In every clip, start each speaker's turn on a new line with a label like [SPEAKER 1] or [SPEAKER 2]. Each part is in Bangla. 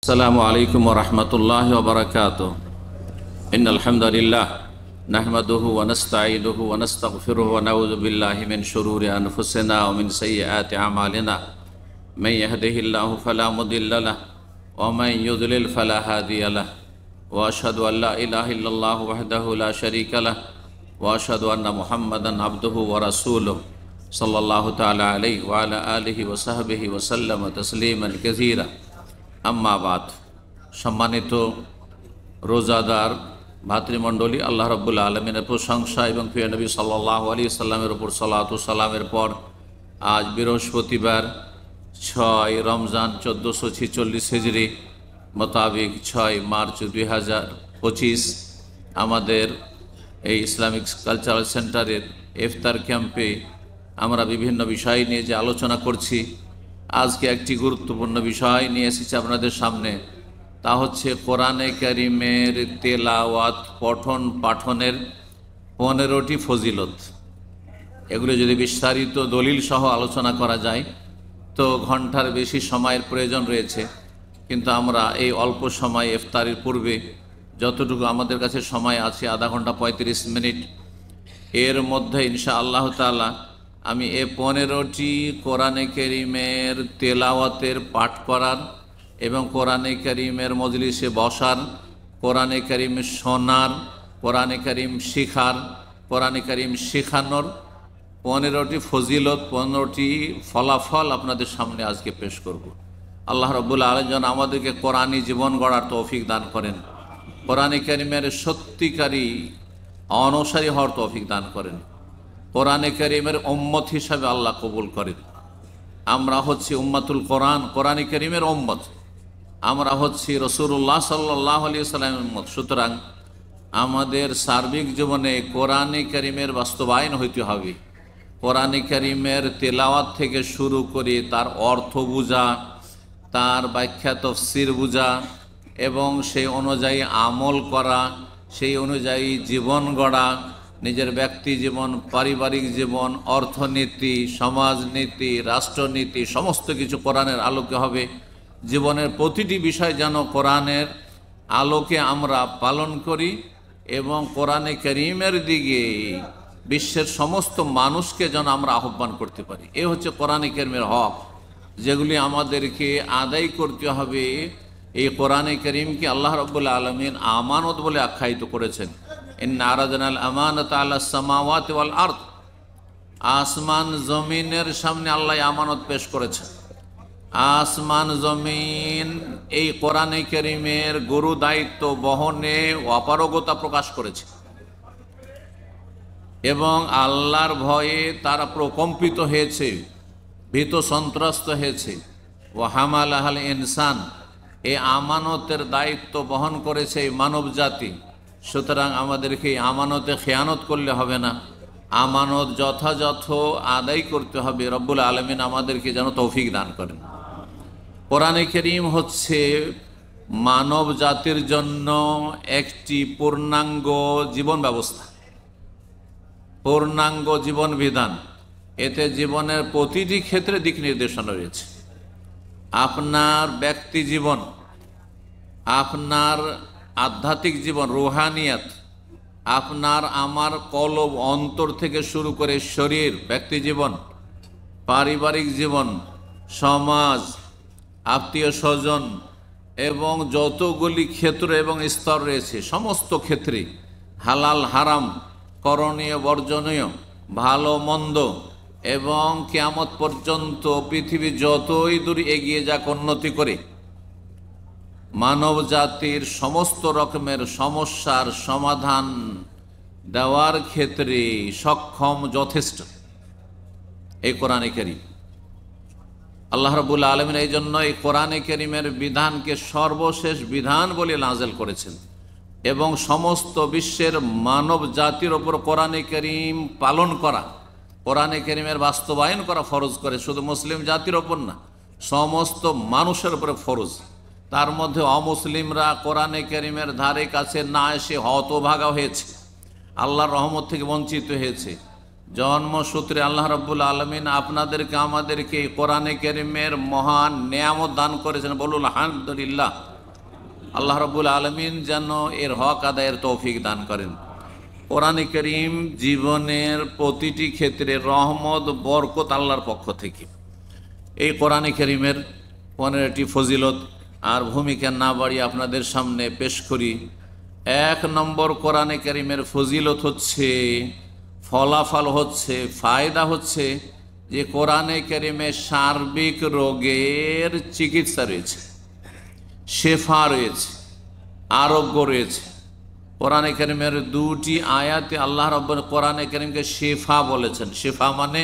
[SPEAKER 1] আসসালামু আলাইকুম ওয়া রাহমাতুল্লাহি ওয়া বারাকাতুহু। ইন্নাল হামদালিল্লাহ নাহমাদুহু ওয়া নাস্তাঈনুহু ওয়া নাস্তাগফিরুহু ওয়া নাউযু বিল্লাহি মিন শুরুরি আনফুসিনা ওয়া মিন সাইয়্যাতি আমালিনা। মান ইয়াহদিহিল্লাহু ফালা মুদিল্লা লাহু ওয়া মান ইউদ্লিল ফালা হাদিয়া লাহু। ওয়া আশহাদু আল লা ইলাহা ইল্লাল্লাহু ওয়াহদাহু লা শারীকা লাহু ওয়া আশহাদু আন্না মুহাম্মাদান আবদুহু ওয়া রাসূলুহু সাল্লাল্লাহু তাআলা আলাইহি ওয়া আলা আলিহি ওয়া সাহবিহি ওয়া সাল্লামা তাসলিমান কাসীরা। আম্মা বাদ। সম্মানিত রোজাদার ভাতৃমণ্ডলী, আল্লাহ রাব্বুল আলামিনের প্রশংসা এবং প্রিয় নবী সাল্লাল্লাহু আলাইহি সাল্লামের উপর সালাতু সালামের পর আজ বৃহস্পতিবার 6 রমজান 1446 হিজরি মোতাবেক 6 মার্চ 2025 আমাদের এই ইসলামিক কালচারাল সেন্টারের ইফতার ক্যাম্পে আমরা বিভিন্ন বিষয় নিয়ে যে আলোচনা করছি, আজকে একটি গুরুত্বপূর্ণ বিষয় নিয়ে এসেছি আপনাদের সামনে। তা হচ্ছে কোরআনে কারিমের তেলাওয়াত পঠন পাঠনের 15টি ফজিলত। এগুলো যদি বিস্তারিত দলিল সহ আলোচনা করা যায় তো ঘন্টার বেশি সময়ের প্রয়োজন রয়েছে, কিন্তু আমরা এই অল্প সময় ইফতারের পূর্বে যতটুকু আমাদের কাছে সময় আছে, আধা ঘন্টা 35 মিনিট, এর মধ্যে ইনশাআল্লাহ তাআলা আমি এই 15টি কোরআনে কারিমের তেলাওয়াতের পাঠ করার এবং কোরআনে কারিমের মজলিসে বসার, কোরআনে কারিম শোনার, কোরআনে কারিম শিখার, কোরআনে কারিম শেখানোর 15টি ফজিলত, 15টি ফলাফল আপনাদের সামনে আজকে পেশ করব। আল্লাহ রাব্বুল আলামিন আমাদেরকে কোরআনী জীবন গড়ার তৌফিক দান করেন, কোরআনে কারিমের সত্যিকারী অনুসারী হওয়ার তৌফিক দান করেন, কোরআনে কারিমের উম্মত হিসাবে আল্লাহ কবুল করেন। আমরা হচ্ছি উম্মাতুল কোরআন, কোরআনে কারিমের উম্মত। আমরা হচ্ছি রাসূলুল্লাহ সাল্লাল্লাহু আলাইহি ওয়াসাল্লামের উম্মত। সুতরাং আমাদের সার্বিক জীবনে কোরআনে কারিমের বাস্তবায়ন হইতে হবে। কোরআনে কারিমের তেলাওয়াত থেকে শুরু করে তার অর্থ বুঝা, তার ব্যাখ্যা তাফসীর বুঝা এবং সেই অনুযায়ী আমল করা, সেই অনুযায়ী জীবন গড়া, নিজের ব্যক্তি জীবন, পারিবারিক জীবন, অর্থনীতি, সমাজনীতি, রাষ্ট্রনীতি সমস্ত কিছু কোরআনের আলোকে হবে। জীবনের প্রতিটি বিষয় যেন কোরআনের আলোকে আমরা পালন করি এবং কোরআনে কারিমের দিকে বিশ্বের সমস্ত মানুষকে যেন আমরা আহ্বান করতে পারি। এ হচ্ছে কোরআনে কারিমের হক, যেগুলি আমাদেরকে আদায় করতে হবে। এই কোরআনে কারিমকে আল্লাহ রাব্বুল আলামিন আমানত বলে আখ্যায়িত করেছেন। ইন্না আরাদনাল আমানাতা আলাস সামাওয়াতি ওয়াল আরদ। আসমান জমিনের সামনে আল্লাহ আমানত পেশ করেছেন। আসমান জমিন এই কোরআনে কারিমের গুরু দায়িত্ব বহনে অপারগতা প্রকাশ করেছে এবং আল্লাহর ভয়ে তারা প্রকম্পিত হয়েছে, ভীত সন্ত্রস্ত হয়েছে। ওয়া হামালাহাল ইনসান, এই আমানতের দায়িত্ব বহন করেছে এই মানব জাতি। সুতরাং আমাদেরকে এই আমানতে খেয়ানত করলে হবে না, আমানত যথাযথ আদায় করতে হবে। রব্বুল আলামিন আমাদেরকে যেন তৌফিক দান করেন। কোরআনে কারীম হচ্ছে মানব জাতির জন্য একটি পূর্ণাঙ্গ জীবন ব্যবস্থা, পূর্ণাঙ্গ জীবন বিধান। এতে জীবনের প্রতিটি ক্ষেত্রে দিক নির্দেশনা রয়েছে। আপনার ব্যক্তি জীবন, আপনার আধ্যাত্মিক জীবন, রুহানিয়াত, আপনার আমার কলব অন্তর থেকে শুরু করে শরীর, ব্যক্তি জীবন, পারিবারিক জীবন, সমাজ, আত্মীয় স্বজন এবং যতগুলি ক্ষেত্র এবং স্তর রয়েছে সমস্ত ক্ষেত্রে হালাল হারাম, করণীয় বর্জনীয়, ভালো মন্দ এবং কিয়ামত পর্যন্ত পৃথিবী যতই দূর এগিয়ে যাক উন্নতি করে মানব জাতির সমস্ত রকমের সমস্যার সমাধান দেওয়ার ক্ষেত্রে সক্ষম, যথেষ্ট এই কোরআনে কারীম। আল্লাহ রাব্বুল আলামিন এই জন্য এই কোরআনে কারীমের বিধানকে সর্বশেষ বিধান বলে নাযিল করেছেন এবং সমস্ত বিশ্বের মানব জাতির ওপর কোরআনে কারীম পালন করা, কোরআনে কারীমের বাস্তবায়ন করা ফরজ করে। শুধু মুসলিম জাতির ওপর না, সমস্ত মানুষের উপরে ফরজ। তার মধ্যে অমুসলিমরা কোরআনে কারীমের ধারে কাছে না এসে হতভাগা হয়েছে, আল্লাহর রহমত থেকে বঞ্চিত হয়েছে। জন্মসূত্রে আল্লাহ রাব্বুল আলামিন আপনাদেরকে আমাদেরকে কোরআনে কারীমের মহান নেয়ামত দান করেছেন। বলুন আলহামদুলিল্লাহ। আল্লাহ রাব্বুল আলামিন যেন এর হক আদায়ের তৌফিক দান করেন। কোরআনে কারীম জীবনের প্রতিটি ক্ষেত্রে রহমত বরকত আল্লাহর পক্ষ থেকে। এই কোরআনে কারীমের 15টি ফজিলত আর ভূমিকা না বাড়িয়ে আপনাদের সামনে পেশ করি। 1 নম্বর কোরআনে কারীমের ফজিলত হচ্ছে, ফলাফল হচ্ছে, ফায়দা হচ্ছে যে কোরআনে কারীমে সার্বিক রোগের চিকিৎসা রয়েছে, শেফা রয়েছে, আরোগ্য রয়েছে। কোরআনে কারীমের 2টি আয়াতে আল্লাহ রাব্বুল কোরআনে কারীমকে শেফা বলেছেন। শেফা মানে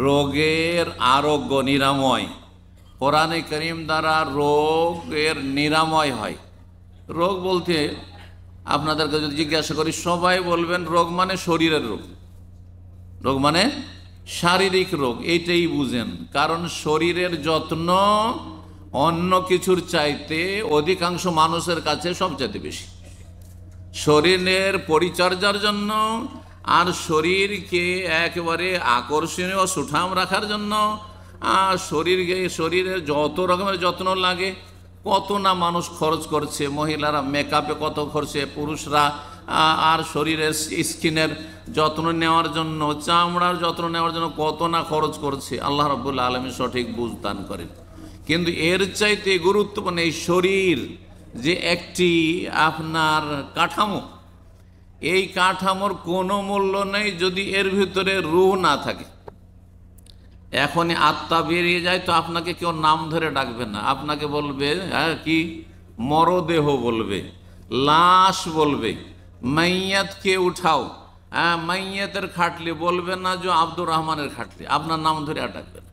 [SPEAKER 1] রোগের আরোগ্য, নিরাময়। কোরআনে কারীম দ্বারা রোগের নিরাময় হয়। রোগ বলতে আপনাদেরকে যদি জিজ্ঞাসা করি, সবাই বলবেন রোগ মানে শরীরের রোগ, রোগ মানে শারীরিক রোগ, এইটাই বুঝেন। কারণ শরীরের যত্ন অন্য কিছুর চাইতে অধিকাংশ মানুষের কাছে সবচাইতে বেশি। শরীরের পরিচর্যার জন্য আর শরীরকে একেবারে আকর্ষণীয় সুঠাম রাখার জন্য শরীরের যত রকমের যত্ন লাগে, কত না মানুষ খরচ করছে। মহিলারা মেকআপে কত খরচে, পুরুষরা আর শরীরের স্কিনের যত্ন নেওয়ার জন্য, চামড়ার যত্ন নেওয়ার জন্য কত না খরচ করছে। আল্লাহ রাব্বুল আলামিন সঠিক বুঝ দান করেন। কিন্তু এর চাইতে গুরুত্বপূর্ণ এই শরীর যে একটি আপনার কাঠামো, এই কাঠামোর কোনো মূল্য নেই যদি এর ভিতরে রূহ না থাকে। এখনই আত্মা বেরিয়ে যায় তো আপনাকে কেউ নাম ধরে ডাকবে না, আপনাকে বলবে কি মরদেহ বলবে, লাশ বলবে, মাইয়াতকে উঠাও, মাইয়াতের খাটলি বলবে না যে আব্দুর রহমানের খাটলি, আপনার নাম ধরে আর ডাকবে না,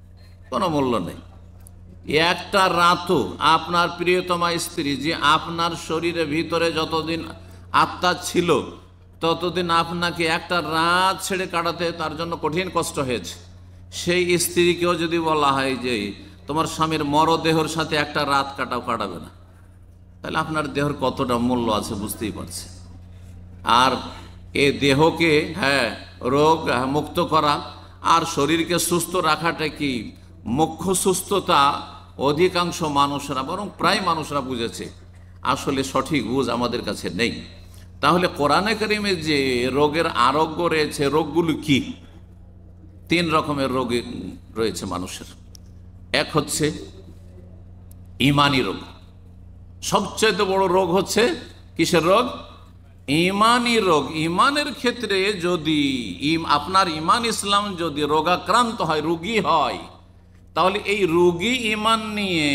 [SPEAKER 1] কোনো মূল্য নেই। একটা রাতও আপনার প্রিয়তমা স্ত্রী যে আপনার শরীরের ভিতরে যতদিন আত্মা ছিল ততদিন আপনাকে একটা রাত ছেড়ে কাটাতে তার জন্য কঠিন কষ্ট হয়েছে। সেই স্ত্রীকেও যদি বলা হয় যে তোমার স্বামীর মরদেহর সাথে একটা রাত কাটাবে না, তাহলে আপনার দেহর কতটা মূল্য আছে বুঝতেই পারছে। আর এ দেহকে রোগ মুক্ত করা আর শরীরকে সুস্থ রাখাটা কি মুখ্য সুস্থতা অধিকাংশ মানুষরা, বরং প্রায় মানুষরা বুঝেছে। আসলে সঠিক বুঝ আমাদের কাছে নেই। তাহলে কোরআনে কারীমে যে রোগের আরোগ্য রয়েছে, রোগগুলো কি? 3 রকমের রোগ রয়েছে মানুষের। এক হচ্ছে ইমানি রোগ। সবচেয়ে বড় রোগ হচ্ছে কিসের রোগ? ইমানি রোগ। ইমানের ক্ষেত্রে যদি আপনার ইমান ইসলাম যদি রোগাক্রান্ত হয়, রোগী হয়, তাহলে এই রোগী ইমান নিয়ে,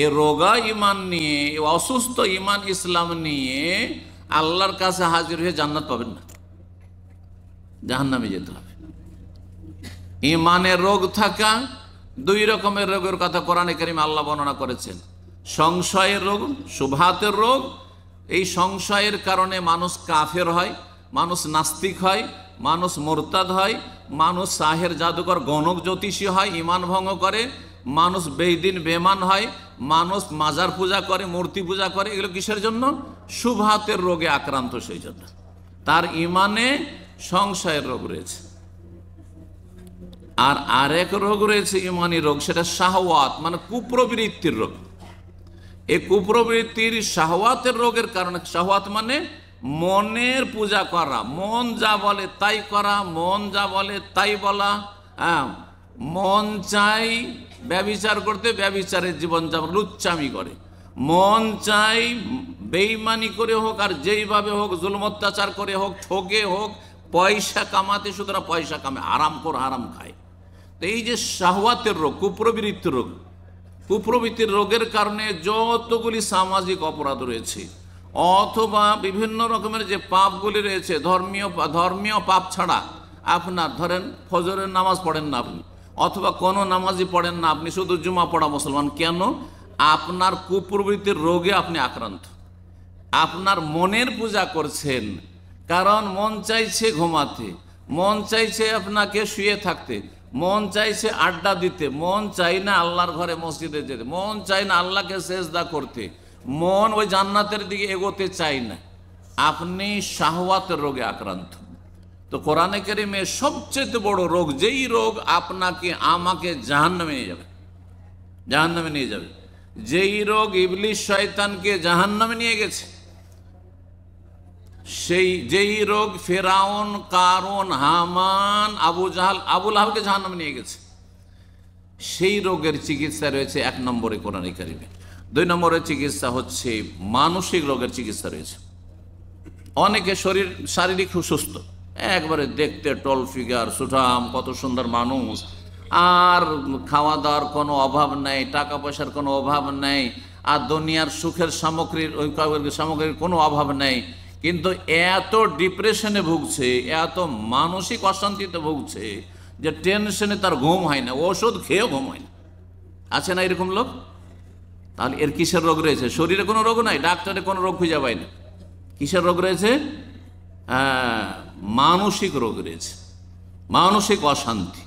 [SPEAKER 1] এ রোগা ইমান নিয়ে, অসুস্থ ইমান ইসলাম নিয়ে আল্লাহর কাছে হাজির হয়ে জান্নাত পাবেন না, জাহান্নামে যেতে হবে। ইমানের রোগ থাকা, 2 রকমের রোগের কথা কোরআনে কারীম আল্লাহ বর্ণনা করেছেন। সংশয়ের রোগ, শুবহাতের রোগ। এই সংশয়ের কারণে মানুষ কাফের হয়, মানুষ নাস্তিক হয়, মানুষ মোরতাদ হয়, মানুষ সাহের জাদুকর গণক জ্যোতিষী হয়, ইমান ভঙ্গ করে, মানুষ বেদিন বেমান হয়, মানুষ মাজার পূজা করে, মূর্তি পূজা করে। এগুলো কিসের জন্য? শুবহাতের রোগে আক্রান্ত, সেই জন্য তার ইমানে সংশয়ের রোগ রয়েছে। আর আরেক রোগ রয়েছে ইমানি রোগ, সেটা শাহওয়াত মানে কুপ্রবৃত্তির রোগ। এই কুপ্রবৃত্তির শাহওয়াতের রোগের কারণে, শাহওয়াত মানে মনের পূজা করা, মন যা বলে তাই করা, মন যা বলে তাই বলা। মন চাই ব্যভিচার করতে, ব্যভিচারের জীবনযাপন, লুচ্চামি করে। মন চাই বেঈমানি করে হোক আর যেইভাবে হোক, জুলম অত্যাচার করে হোক, ঠকে হোক, পয়সা কামাতে, সুতরাং পয়সা কামে, হারাম করে হারাম খায়। তো এই যে শাহওয়াতের রোগ, কুপ্রবৃত্তির রোগ, কুপ্রবৃত্তির রোগের কারণে যতগুলি সামাজিক অপরাধ রয়েছে অথবা বিভিন্ন রকমের যে পাপগুলি রয়েছে, ধর্মীয় পাপ ছাড়া, আপনার ধরেন ফজরের নামাজ পড়েন না আপনি, অথবা কোনো নামাজই পড়েন না আপনি, শুধু জুমা পড়া মুসলমান, কেন? আপনার কুপ্রবৃত্তির রোগে আপনি আক্রান্ত। আপনার মনের পূজা করছেন, কারণ মন চাইছে ঘুমাতে, মন চাইছে আপনাকে শুয়ে থাকতে, মন চাইছে আড্ডা দিতে, মন চাই না আল্লাহর ঘরে মসজিদে যেতে, মন চাই না আল্লাহকে সেজদা করতে, মন ওই জান্নাতের দিকে এগোতে চাই না। আপনি শাহওয়াতের রোগে আক্রান্ত। তো কোরআনে কারীমে সবচেয়ে বড় রোগ, যেই রোগ আপনাকে আমাকে জাহান্নামে নিয়ে যাবে, জাহান্নামে নিয়ে যাবে, যেই রোগ ইবলিস শয়তানকে জাহান্নামে নিয়ে গেছে, যেই রোগ ফেরাউন, কারুন, হামান, আবু জাহাল, আবু লাহাবকে জাহান্নামে নিয়ে গেছে, সেই রোগের চিকিৎসা রয়েছে 1 নম্বরে কোরআনে কারিমে। 2 নম্বরের চিকিৎসা হচ্ছে মানসিক রোগের চিকিৎসা রয়েছে। অনেকে শারীরিক সুস্থ, একবারে দেখতে টল ফিগার, সুঠাম, কত সুন্দর মানুষ, আর খাওয়া দাওয়ার কোনো অভাব নেই, টাকা পয়সার কোনো অভাব নেই, আর দুনিয়ার সুখের সামগ্রীর কোনো অভাব নেই, কিন্তু এত ডিপ্রেশনে ভুগছে, এত মানসিক অশান্তিতে ভুগছে যে টেনশনে তার ঘুম হয় না, ওষুধ খেয়েও ঘুম হয় না। আছে না এরকম লোক? তাহলে এর কিসের রোগ রয়েছে? শরীরে কোনো রোগ নাই, ডাক্তারে কোনো রোগ খুঁজে পায় না। কিসের রোগ রয়েছে? মানসিক রোগ রয়েছে, মানসিক অশান্তি।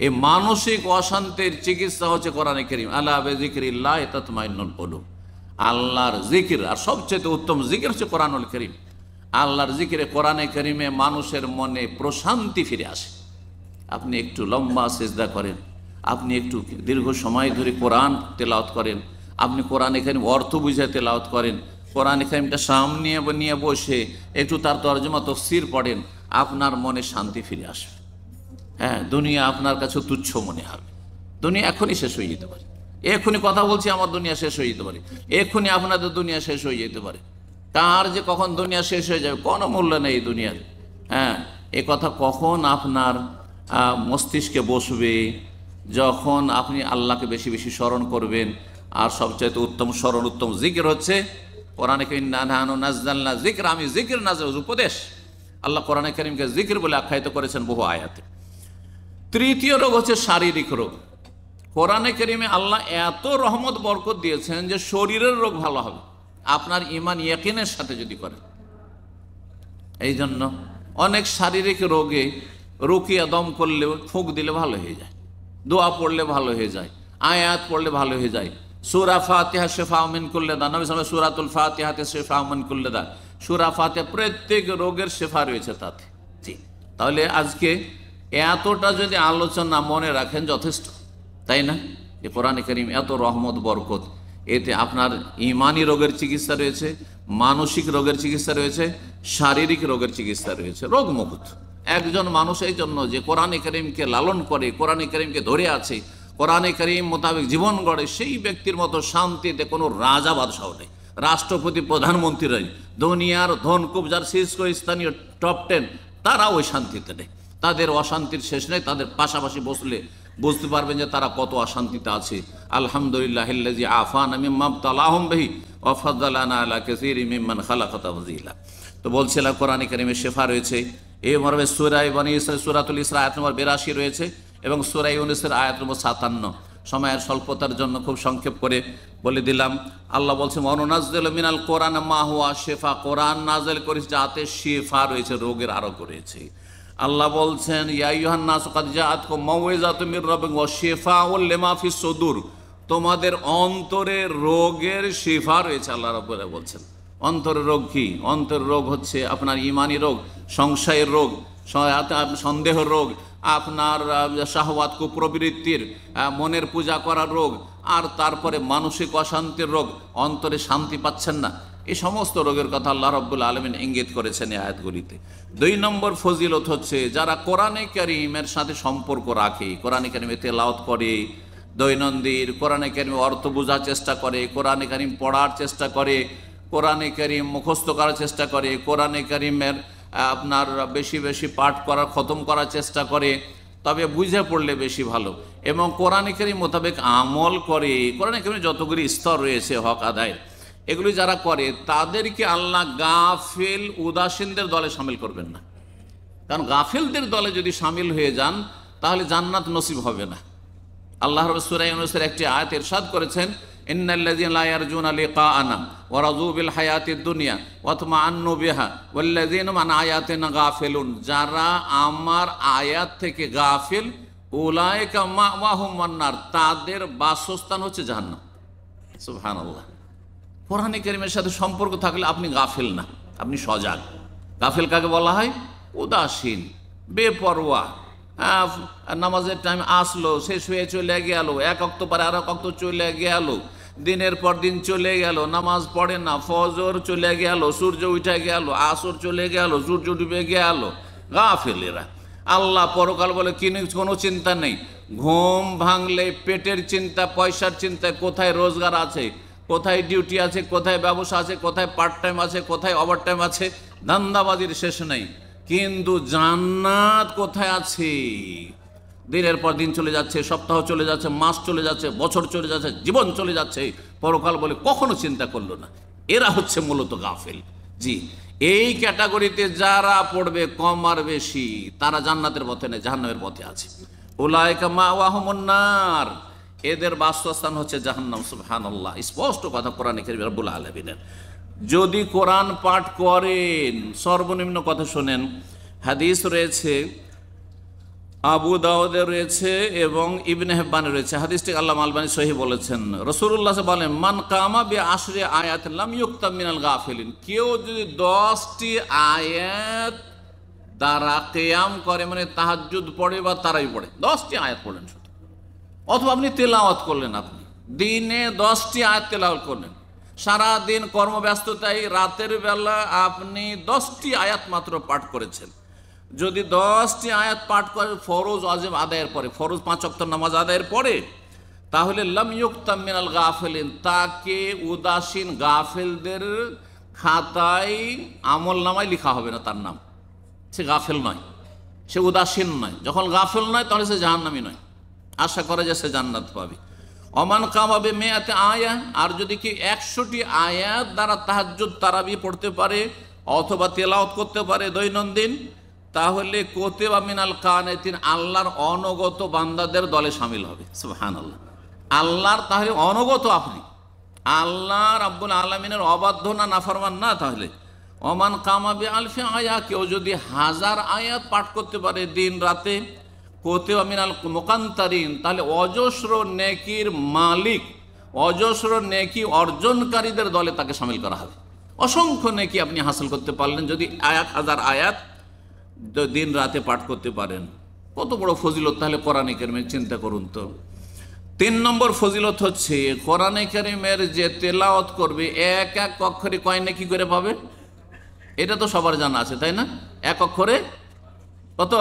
[SPEAKER 1] এই মানসিক অশান্তির চিকিৎসা হচ্ছে কোরআনে কারীম। আলা বিযিকরিল্লাহ তাতমাইন্নুল কুলুব। আল্লাহর জিকির, আর সবচেয়ে উত্তম জিকির হচ্ছে কোরআনুল কারীম। আল্লাহর জিকিরে, কোরআনে কারীমে মানুষের মনে প্রশান্তি ফিরে আসে। আপনি একটু লম্বা সিজদা করেন, আপনি একটু দীর্ঘ সময় ধরে কোরআন তেলাওয়াত করেন, আপনি কোরআনে কারীম অর্থ বুঝে তেলাওয়াত করেন, কোরআনে কারীমটা সামনে নিয়ে বসে একটু তার তরজমা তাফসীর পড়েন, আপনার মনে শান্তি ফিরে আসবে। হ্যাঁ, দুনিয়া আপনার কাছে তুচ্ছ মনে হবে। দুনিয়া এখনই শেষ হয়ে যেতে পারে, এখনই কথা বলছি আমার দুনিয়া শেষ হয়ে যেতে পারে, এখনই আপনাদের দুনিয়া শেষ হয়ে যেতে পারে। কার যে কখন দুনিয়া শেষ হয়ে যাবে কোনো মূল্য নেই এই দুনিয়ার। হ্যাঁ, এ কথা কখন আপনার মস্তিষ্কে বসবে? যখন আপনি আল্লাহকে বেশি বেশি স্মরণ করবেন। আর সবচাইতে উত্তম স্মরণ, উত্তম জিকির হচ্ছে কোরআনে কারীম। নাহনু নাযালনা যিকর, আমি জিকির নাযিল, উপদেশ। আল্লাহ কোরআনে কারীমকে জিকির বলে আখ্যায়িত করেছেন বহু আয়াতে। তৃতীয় রোগ হচ্ছে শারীরিক রোগ। কোরআনে কারীমে আল্লাহ এত রহমত বরকত দিয়েছেন যে শরীরের রোগ ভালো হবে আপনার ঈমান ইয়াকিনের সাথে যদি করেন। এই জন্য অনেক শারীরিক রোগে রুকিয়া দম করলেও, ফুঁক দিলে ভালো হয়ে যায়, দোয়া পড়লে ভালো হয়ে যায়, আয়াত পড়লে ভালো হয়ে যায়। সূরা ফাতিহা শিফা মিন কুল্লি দা, নবী সাল্লাল্লাহু আলাইহি ওয়াসাল্লাম সূরাতুল ফাতিহাতে শিফা মিন কুল্লি দা, সূরা ফাতিহা প্রত্যেক রোগের শিফা রয়েছে তাতে। জি, তাহলে আজকে এতটা যদি আলোচনা মনে রাখেন যথেষ্ট, তাই না? যে কোরআনে কারীম এত রহমত বরকত, এতে আপনার ঈমানি রোগের চিকিৎসা রয়েছে, মানসিক রোগের চিকিৎসা রয়েছে, শারীরিক রোগের চিকিৎসা রয়েছে, রোগমুক্ত একজন মানুষ। এই জন্য যে কোরআনে কারীমকে লালন করে, কোরআনে কারীমকে ধরে আছে, কোরআনে কারীম মোতাবেক জীবন গড়ে, সেই ব্যক্তির মতো শান্তিতে কোনো রাজা বাদশাহ নেই, রাষ্ট্রপতি, প্রধানমন্ত্রীরাই, দুনিয়ার ধন কুবজার শীর্ষস্থানীয় টপ 10 তারা ওই শান্তিতে নেই। তাদের অশান্তির শেষ নেই। তাদের পাশাপাশি বসলে বুঝতে পারবেন যে তারা কত অশান্তিতে আছে। আলহামদুলিল্লাহিল্লাযী আফানা মিম্মা ইবতালাহুম বিহি ওয়া ফাদ্দালানা আলা কাসীরিম মিম্মান খালাকা তাফযীলা। তো বলছিলাম কোরআনে কারীমে শিফা রয়েছে। এই মর্মে সূরা বনী ইসরাঈল সূরাতুল ইসরা আয়াত নম্বর 82 রয়েছে এবং সূরা ইউনূসের আয়াত নম্বর 57। সময়ের স্বল্পতার জন্য খুব সংক্ষেপ করে বলে দিলাম। আল্লাহ বলছেন ওয়ানুনাজ্জিলু মিনাল কোরআন মা হুয়া শিফা, কোরআন নাযিল করেছে যাতে শিফা রয়েছে, রোগের আরোগ্য রয়েছে। আল্লাহ বলছেন ইয়া আইয়ুহান নাসু কাদ জাআতকুম মাউইযাতুম মির রাব্বিকুম ওয়া শিফাউল লিমা ফিস সুদূর, তোমাদের অন্তরে রোগের শিফা রয়েছে। আল্লাহ রাব্বুল আলামিন বলছেন অন্তরের রোগ কি? অন্তরের রোগ হচ্ছে আপনার ঈমানি রোগ, সংশয়ের রোগ, সন্দেহ রোগ, আপনার শাহওয়াত কুপ্রবৃত্তির, মনের পূজা করার রোগ, আর তারপরে মানসিক অশান্তির রোগ, অন্তরে শান্তি পাচ্ছেন না, এই সমস্ত রোগের কথা আল্লাহ রাব্বুল আলামিন ইঙ্গিত করেছেন এই আয়াতগুলিতে। 2 নম্বর ফজিলত হচ্ছে যারা কোরআনে কারীমের সাথে সম্পর্ক রাখে, কোরআনে কারীমে তেলাওয়াত করে, দৈনন্দিন কোরআনে কারীমের অর্থ বোঝার চেষ্টা করে, কোরআনে কারীম পড়ার চেষ্টা করে, কোরআনে কারীম মুখস্থ করার চেষ্টা করে, কোরআনে কারীমের আপনার বেশি বেশি পাঠ করার, খতম করার চেষ্টা করে, তবে বুঝে পড়লে বেশি ভালো, এবং কোরআনে কারীম মোতাবেক আমল করে। কোরআনে কারীমে যতগুলি স্তর রয়েছে হক আদায়ের, এগুলি যারা করে তাদেরকে আল্লাহ গাফিল উদাসীনদের দলে শামিল করবেন না। কারণ গাফিলদের দলে যদি শামিল হয়ে যান তাহলে জান্নাত নসিব হবে না। আল্লাহ সূরা ইউনূসের একটি আয়াত ইরশাদ করেছেন ইন্নাল্লাযীনা লা ইয়ারজুনা লিকাআনা ওয়া রাযু বিল হায়াতিদ দুনিয়া ওয়া তামান্নু বিহা ওয়াল্লাযীনা আন আয়াতিনা গাফিলুন, যারা আমার আয়াত থেকে গাফিল, উলাইকা মাওয়াহুম ওয়ান্নার, তাদের বাসস্থান হচ্ছে জাহান্নাম। সুবহানাল্লাহ। কোরআনে কারীমের সাথে সম্পর্ক থাকলে আপনি গাফিল না, আপনি সজাগ। গাফিল কাকে বলা হয়? উদাসীন, বেপরোয়া। নামাজের টাইম আসলো, শেষ হয়ে চলে গেল, এক ওয়াক্ত পরে আর এক ওয়াক্ত চলে গেল, দিনের পর দিন চলে গেল, নামাজ পড়ে না, ফজর চলে গেল, সূর্য উঠে গেল, আসর চলে গেল, সূর্য ডুবে গেল, গাফেলেরা। আল্লাহ পরকাল বলে কোনো চিন্তা নেই। ঘুম ভাঙলে পেটের চিন্তা, পয়সার চিন্তা, কোথায় রোজগার আছে, কোথায় ডিউটি আছে, কোথায় ব্যবসা আছে, কোথায় পার্ট টাইম আছে, কোথায় ওভার টাইম আছে, ধান্দাবাজির শেষ নেই। কিন্তু জান্নাত কোথায় আছে? দিনের পর দিন চলে যাচ্ছে, সপ্তাহ চলে যাচ্ছে, মাস চলে যাচ্ছে, বছর চলে যাচ্ছে, জীবন চলে যাচ্ছে, পরকাল বলে কখনো চিন্তা করলো না। এরা হচ্ছে মূলত গাফেল। জি, এই ক্যাটাগরিতে যারা পড়বে কম আর বেশি, তারা জান্নাতের পথে নেই, জাহান্নামের পথে আছে। উলাইকা মাওয়াহুমুন নার, এদের বাসস্থান হচ্ছে জাহান্নাম। সুবহানাল্লাহ, স্পষ্ট কথা কোরআনে কারীম রব্বুল আলামিনের। যদি কোরআন পাঠ করেন, সর্বনিম্ন কথা শোনেন, হাদিস রয়েছে, আবু দাউদে রয়েছে এবং ইবনে হিব্বানে রয়েছে, হাদিসটি আল্লামা আলবানী সহিহ বলেছেন। রাসূলুল্লাহ বলেন, মান কামা বি আশরি আয়াত লাম ইউক্তাব মিনাল গাফিলিন, কেউ যদি 10টি আয়াত দ্বারা কিয়াম করে, মানে তাহাজ্জুদ পড়ে বা তারাই পড়ে, 10টি আয়াত পড়লেন শুধু, অথবা আপনি তেলাওয়াত করলেন, আপনি দিনে 10টি আয়াত তেলাওয়াত করলেন, সারাদিন কর্মব্যস্ততায় রাতের বেলা আপনি 10টি আয়াত মাত্র পাঠ করেছেন, যদি 10টি আয়াত পাঠ করে ফরজ ওয়াজিব আদায়ের পরে, ফরজ 5 ওয়াক্ত নামাজ আদায়ের পরে, তাহলে লাম ইউক্তাব মিনাল গাফিলিন, তাকে উদাসীন গাফেলদের খাতায় আমল নামায় লেখা হবে না, তার নাম। সে গাফেল নয়, সে উদাসীন নয়। যখন গাফেল নয় তাহলে সে জাহান্নামী নয়, আশা করে যে সে জান্নাত পাবে। অমান কামাবে মেয়াতে আয়া, আর যদি কি 100টি আয়াত দ্বারা তাহাজ্জুদ তারাবি পড়তে পারে অথবা তেলাওয়াত করতে পারে দৈনন্দিন, তাহলে কোতেবা মিনাল কানিতিন, আল্লাহর অনগত বান্দাদের দলে শামিল হবে। সুবহানাল্লাহ, আল্লাহর তাহলে অনগত আপনি, আল্লাহ রাব্বুল আলামিনের অবাধ্য না, নাফরমান না। তাহলে অমান কামাবে আলফি আয়া, কেউ যদি 1000 আয়াত পাঠ করতে পারে দিন রাতে, কোতেবা মিনাল মুকান্তারিন, তাহলে অজস্র নেকির মালিক, অজস্র নেকি অর্জনকারীদের দলে তাকে শামিল করা হবে। অসংখ্য নেকি আপনি হাসিল করতে পারলেন যদি 1000 আয়াত দিন রাতে পাঠ করতে পারেন। কত বড় ফজিলত তাহলে কোরআনে কারিমের, চিন্তা করুন তো। 3 নম্বর ফজিলত হচ্ছে কোরআনে কারিমের যে তেলাওয়াত করবে, এক এক অক্ষরে কয় নেকি করে পাবে? এটা তো সবার জানা আছে, তাই না? এক অক্ষরে কত?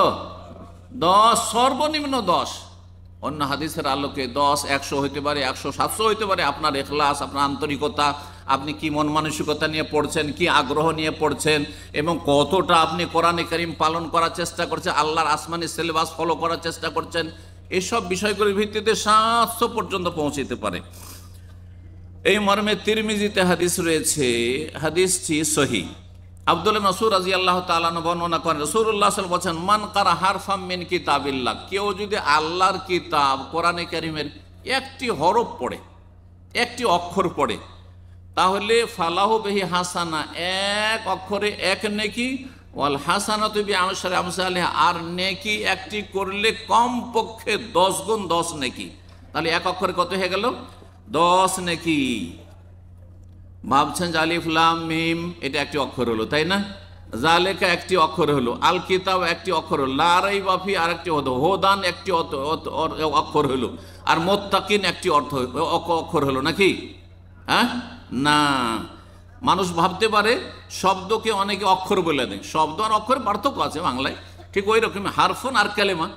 [SPEAKER 1] 10, সর্বনিম্ন 10। অন্য হাদিসের আলোকে 10, 100 হইতে পারে, 100, 700 হইতে পারে। আপনার ইখলাস, আপনার আন্তরিকতা, আপনি কি মন মানসিকতা নিয়ে পড়ছেন, কি আগ্রহ নিয়ে পড়ছেন, এবং কতটা আপনি কোরআনে কারিম পালন করার চেষ্টা করছেন, আল্লাহর আসমানি সিলেবাস ফলো করার চেষ্টা করছেন, এসব বিষয়গুলির ভিত্তিতে 700 পর্যন্ত পৌঁছতে পারে। এই মর্মে তিরমিজিতে হাদিস রয়েছে, হাদিসটি সহিহ। আব্দুল্লাহ মাসউদ রাদিয়াল্লাহু তাআলা বর্ণনা করেন, রাসূলুল্লাহ সাল্লাল্লাহু আলাইহি ওয়াসাল্লাম বলেন, মান কারা হারফাম মিন কিতাবিল্লাহ, কেউ যদি আল্লাহর কিতাব কোরআনে কারিমের একটি হরফ পড়ে, একটি অক্ষর পড়ে, তাহলে ফালাহু বিহি হাসানা, এক অক্ষরে এক নেকি, ওয়াল হাসানাতু বিআশরি আমসালিহা, আর নেকি একটি করলে কমপক্ষে 10 গুণ 10 নেকি। তাহলে এক অক্ষরে কত হয়ে গেল? 10 নেকি। ভাবছেন যে আলিফ লাম মিম এটা একটি অক্ষর হলো, তাই না? জালেকা একটি অক্ষর হলো, আল কিতাব একটি অক্ষর হলো, লা রাইবা ফি আর একটি হলো, হোদান একটি অক্ষর হলো, আর মুত্তাকিন একটি অক্ষর হলো নাকি? হ্যাঁ, না। মানুষ ভাবতে পারে শব্দকে অনেকে অক্ষর বলে দেয়, শব্দ আর অক্ষরের পার্থক্য আছে বাংলায়, ঠিক ওই রকম হারফুন আর কালেমা।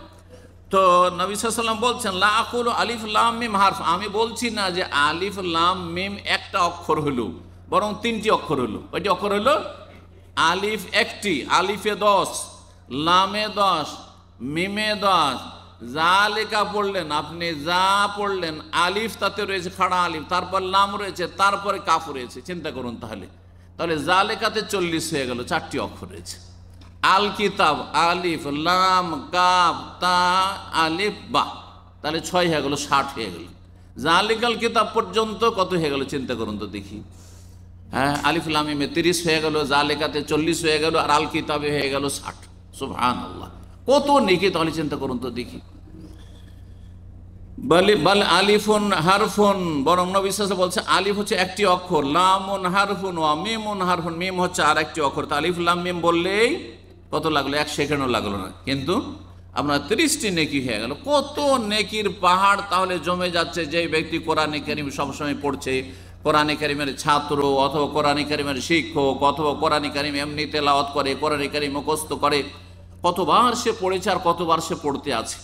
[SPEAKER 1] তো নবী সাল্লাল্লাহু আলাইহি ওয়াসাল্লাম বলছেন, লা আকুলু আলিফ লাম মিম হারফ, আমি বলছি না যে আলিফ লাম মিম একটা অক্ষর হলো, বরং 3টি অক্ষর হলো। কয়টি অক্ষর হলো? আলিফ একটি, আলিফে 10, লামে 10, মিমে 10। জালেকা পড়লেন আপনি, যা পড়লেন, আলিফ তাতে রয়েছে খাড়া আলিফ, তারপর লাম রয়েছে, তারপরে কাফ রয়েছে। চিন্তা করুন তাহলে, তাহলে জালেকাতে 40 হয়ে গেল, 4টি অক্ষর রয়েছে। আল কিতাব আলিফ লাম কাফ তা আলিফ বা, তাহলে 6 হয়ে গেল, 60 হয়ে গেল। জালিকাল কিতাব পর্যন্ত কত হয়ে গেল চিন্তা করুন তো দেখি। হ্যাঁ, আলিফ লাম মিমে 30 হয়ে গেল, জালিকাতে 40 হয়ে গেল, আর আল কিতাবে হয়ে গেল 60। সুবহানাল্লাহ, কত নেকি তাহলে চিন্তা করুন তো দেখি। বাল আলিফুন হারফুন, বরং নবী সাল্লাল্লাহু আলাইহি ওয়াসাল্লাম বলছে আলিফ হচ্ছে একটি অক্ষর, লামুন হারফুন ওয়া মিমুন হারফুন, মিম হচ্ছে আর একটি অক্ষর। তা আলিফ লাম মিম বললেই কত লাগলো? 1 সেকেন্ডও লাগলো না, কিন্তু আপনার 30টি নেকি হয়ে গেল। কত নেকির পাহাড় তাহলে জমে যাচ্ছে যে ব্যক্তি কোরআনে কারীম সবসময় পড়ছে, কোরআনে কারীমের ছাত্র অথবা কোরআনে কারীমের শিক্ষক অথবা কোরআনে কারীম এমনি তেলাওয়াত করে, কোরআনে কারীম মুখস্থ করে। কতবার সে পড়েছে আর কতবার সে পড়তে আছে।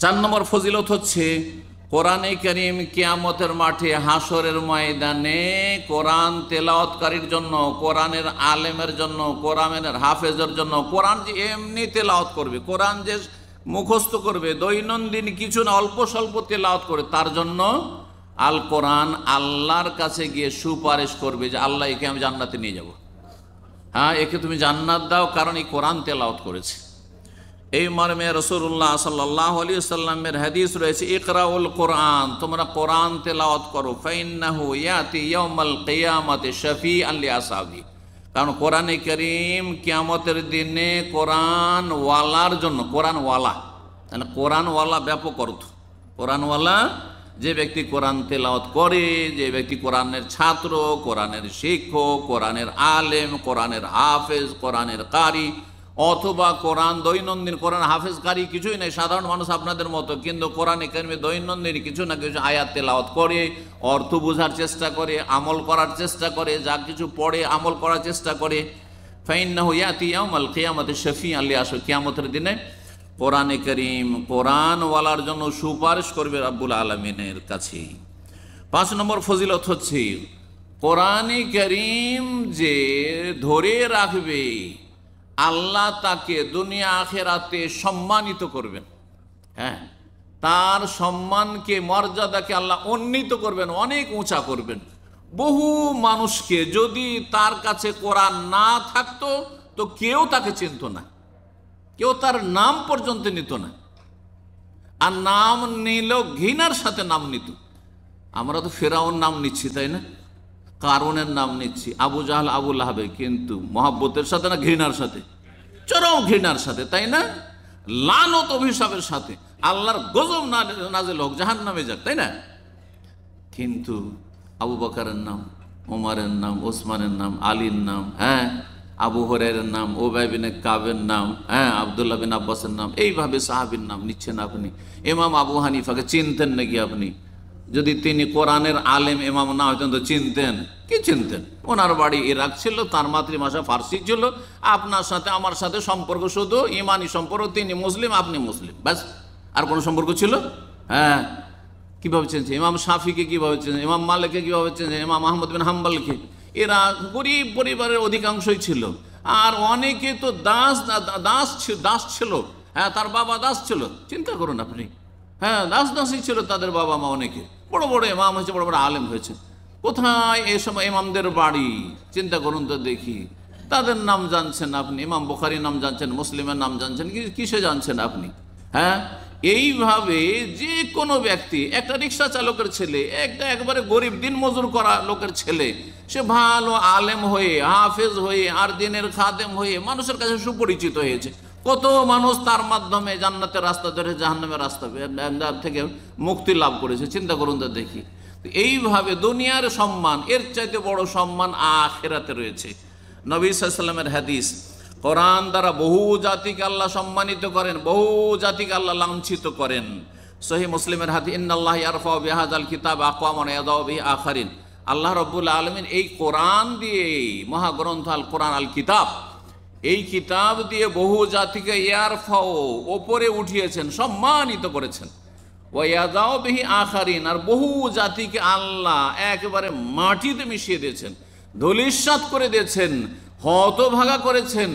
[SPEAKER 1] 4 নম্বর ফজিলত হচ্ছে কোরআনে কারীম কিয়ামতের মাঠে হাসরের ময়দানে কোরআন তেলাওয়াতকারীর জন্য, কোরআনের আলেমের জন্য, কোরআনের হাফেজের জন্য, কোরআন যে এমনি তেলাওয়াত করবে, কোরআন যে মুখস্থ করবে, দৈনন্দিন কিছু না অল্প স্বল্প তেলাওয়াত করে, তার জন্য আল কোরআন আল্লাহর কাছে গিয়ে সুপারিশ করবে যে আল্লাহ একে আমি জান্নাতে নিয়ে যাব, হ্যাঁ একে তুমি জান্নাত দাও, কারণ এই কোরআন তেলাওয়াত করেছে। এই মর্মে রাসূলুল্লাহ সাল্লাল্লাহু আলাইহি ওয়াসাল্লামের হাদিস রয়েছে, ইকরাউল কোরআন, তোমরা কোরআন তেলাওয়াত করো, ফাইন্নাহু ইয়াতি ইয়াউমাল কিয়ামাতি শাফিআন লিআসহাবি, কারণ কোরআনে কারীম কিয়ামতের দিনে কোরআন ওয়ালার জন্য, কোরআন ওয়ালা মানে কোরআন ওয়ালা ব্যাপক অর্থ, কোরআন ওয়ালা যে ব্যক্তি কোরআন তেলাওয়াত করে, যে ব্যক্তি কোরআনের ছাত্র, কোরআনের শিক্ষক, কোরআনের আলেম, কোরআনের হাফেজ, কোরআনের কারি, অথবা কোরআন দৈনন্দিন কোরআন হাফেজ কারি কিছুই নেই, সাধারণ মানুষ আপনাদের মতো, কিন্তু কোরআনে কারীমে দৈনন্দিন কিছু না কিছু আয়াত তেলাওয়াত করে, অর্থ বোঝার চেষ্টা করে, আমল করার চেষ্টা করে, যা কিছু পড়ে আমল করার চেষ্টা করে, ফাইন্নাহু ইয়াতি ইয়াউমাল কিয়ামাতি শাফিআন লিআসহাবি, কিয়ামতের দিনে কোরআনে কারীম কোরআন ওয়ালার জন্য সুপারিশ করবে রব্বুল আলামিনের কাছে। 5 নম্বর ফজিলত হচ্ছে কোরআনে কারীম যে ধরে রাখবে আল্লাহ তাকে দুনিয়া আখিরাতে সম্মানিত করবেন, হ্যাঁ তার সম্মানকে মর্যাদাকে আল্লাহ উন্নীত করবেন, অনেক উঁচা করবেন। বহু মানুষকে যদি তার কাছে কোরআন না থাকতো তো কেউ তাকে চিনত না, কেউ তার নাম পর্যন্ত নিত না, আর নাম নিল ঘৃণার সাথে নাম নিত। আমরা তো ফেরাউন নাম নিচ্ছি, তাই না, কারুনের নাম নিচ্ছি, আবু জাহল আবু লাহাব, কিন্তু মহাব্বতের সাথে না ঘৃণার সাথে, চরম ঘৃণার সাথে, তাই না, লানত অভিশাপের সাথে, আল্লাহর গজব নাজিল হোক, জাহান্নামে যাক, তাই না। কিন্তু আবু বকরের নাম, ওমরের নাম, ওসমানের নাম, আলীর নাম, হ্যাঁ আবু হুরায়রার নাম, উবাই বিন কাবের নাম, হ্যাঁ আব্দুল্লাহ বিন আব্বাসের নাম, এইভাবে সাহাবীর নাম নিচ্ছেন আপনি। ইমাম আবু হানিফাকে চিনতেন নাকি আপনি? যদি তিনি কোরআনের আলেম ইমাম না হইতেন তো চিনতেন? কি চিনতেন? ওনার বাড়ি ইরাক ছিল, তার মাতৃভাষা ফার্সি ছিল, আপনার সাথে আমার সাথে সম্পর্ক শুধু ইমানি সম্পর্ক, তিনি মুসলিম আপনি মুসলিম, ব্যাস, আর কোনো সম্পর্ক ছিল? হ্যাঁ, কীভাবে চিনছে? ইমাম শাফিকে কীভাবে চিনছে? ইমাম মালিককে কীভাবে চিনছে? ইমাম আহমদ বিন হাম্বলকে? এরা গরিব পরিবারের অধিকাংশই ছিল, আর অনেকে তো দাস ছিল, হ্যাঁ তার বাবা দাস ছিল, চিন্তা করুন আপনি, হ্যাঁ দাসই ছিল তাদের বাবা মা, অনেকে বড় বড় ইমাম হয়েছে, বড় বড় আলেম হয়েছে। কোথায় এই সময় ইমামদের বাড়ি? চিন্তা করুন তো দেখি, তাদের নাম জানছেন আপনি? ইমাম বুখারীর নাম জানছেন, মুসলিমের নাম জানছেন, কিসে জানছেন আপনি? হ্যাঁ, এইভাবে যে কোনো ব্যক্তি, একটা রিক্সা চালকের ছেলে, একটা একবারে গরিব দিন মজুর করা লোকের ছেলে, সে ভালো আলেম হয়ে, হাফেজ হয়ে, আর দিনের খাদেম হয়ে মানুষের কাছে সুপরিচিত হয়েছে। কত মানুষ তার মাধ্যমে জান্নাতের রাস্তা ধরে জাহান্নামের রাস্তা থেকে মুক্তি লাভ করেছে, চিন্তা করুন তো দেখি। এইভাবে দুনিয়ার সম্মান, এর চাইতে বড় সম্মান আখিরাতে রয়েছে। নবী সাল্লাল্লাহু আলাইহি ওয়াসাল্লামের হাদিস, কোরআন দ্বারা বহু জাতিকে আল্লাহ সম্মানিত করেন, বহু জাতিকে আল্লাহ লাঞ্ছিত করেন। সহিহ মুসলিমের হাদিস, ইন্নাল্লাহ ইয়ারফাউ বিহাযাল কিতাব আকওয়ামান ওয়া ইয়াদাউ বিহি আখারিন, আল্লাহ রাব্বুল আলামিন এই কোরআন দিয়ে, মহাগ্রন্থ আল কোরআন আল কিতাব, এই কিতাব দিয়ে বহু জাতিকে ইয়ারফাউ ওপরে উঠিয়েছেন, সম্মানিত করেছেন, ওয়া ইয়াদাউ বিহি আখারিন, আর বহু জাতিকে আল্লাহ একেবারে মাটিতে মিশিয়ে দিয়েছেন, ধূলিসাৎ করে দিয়েছেন, হতভাগা করেছেন,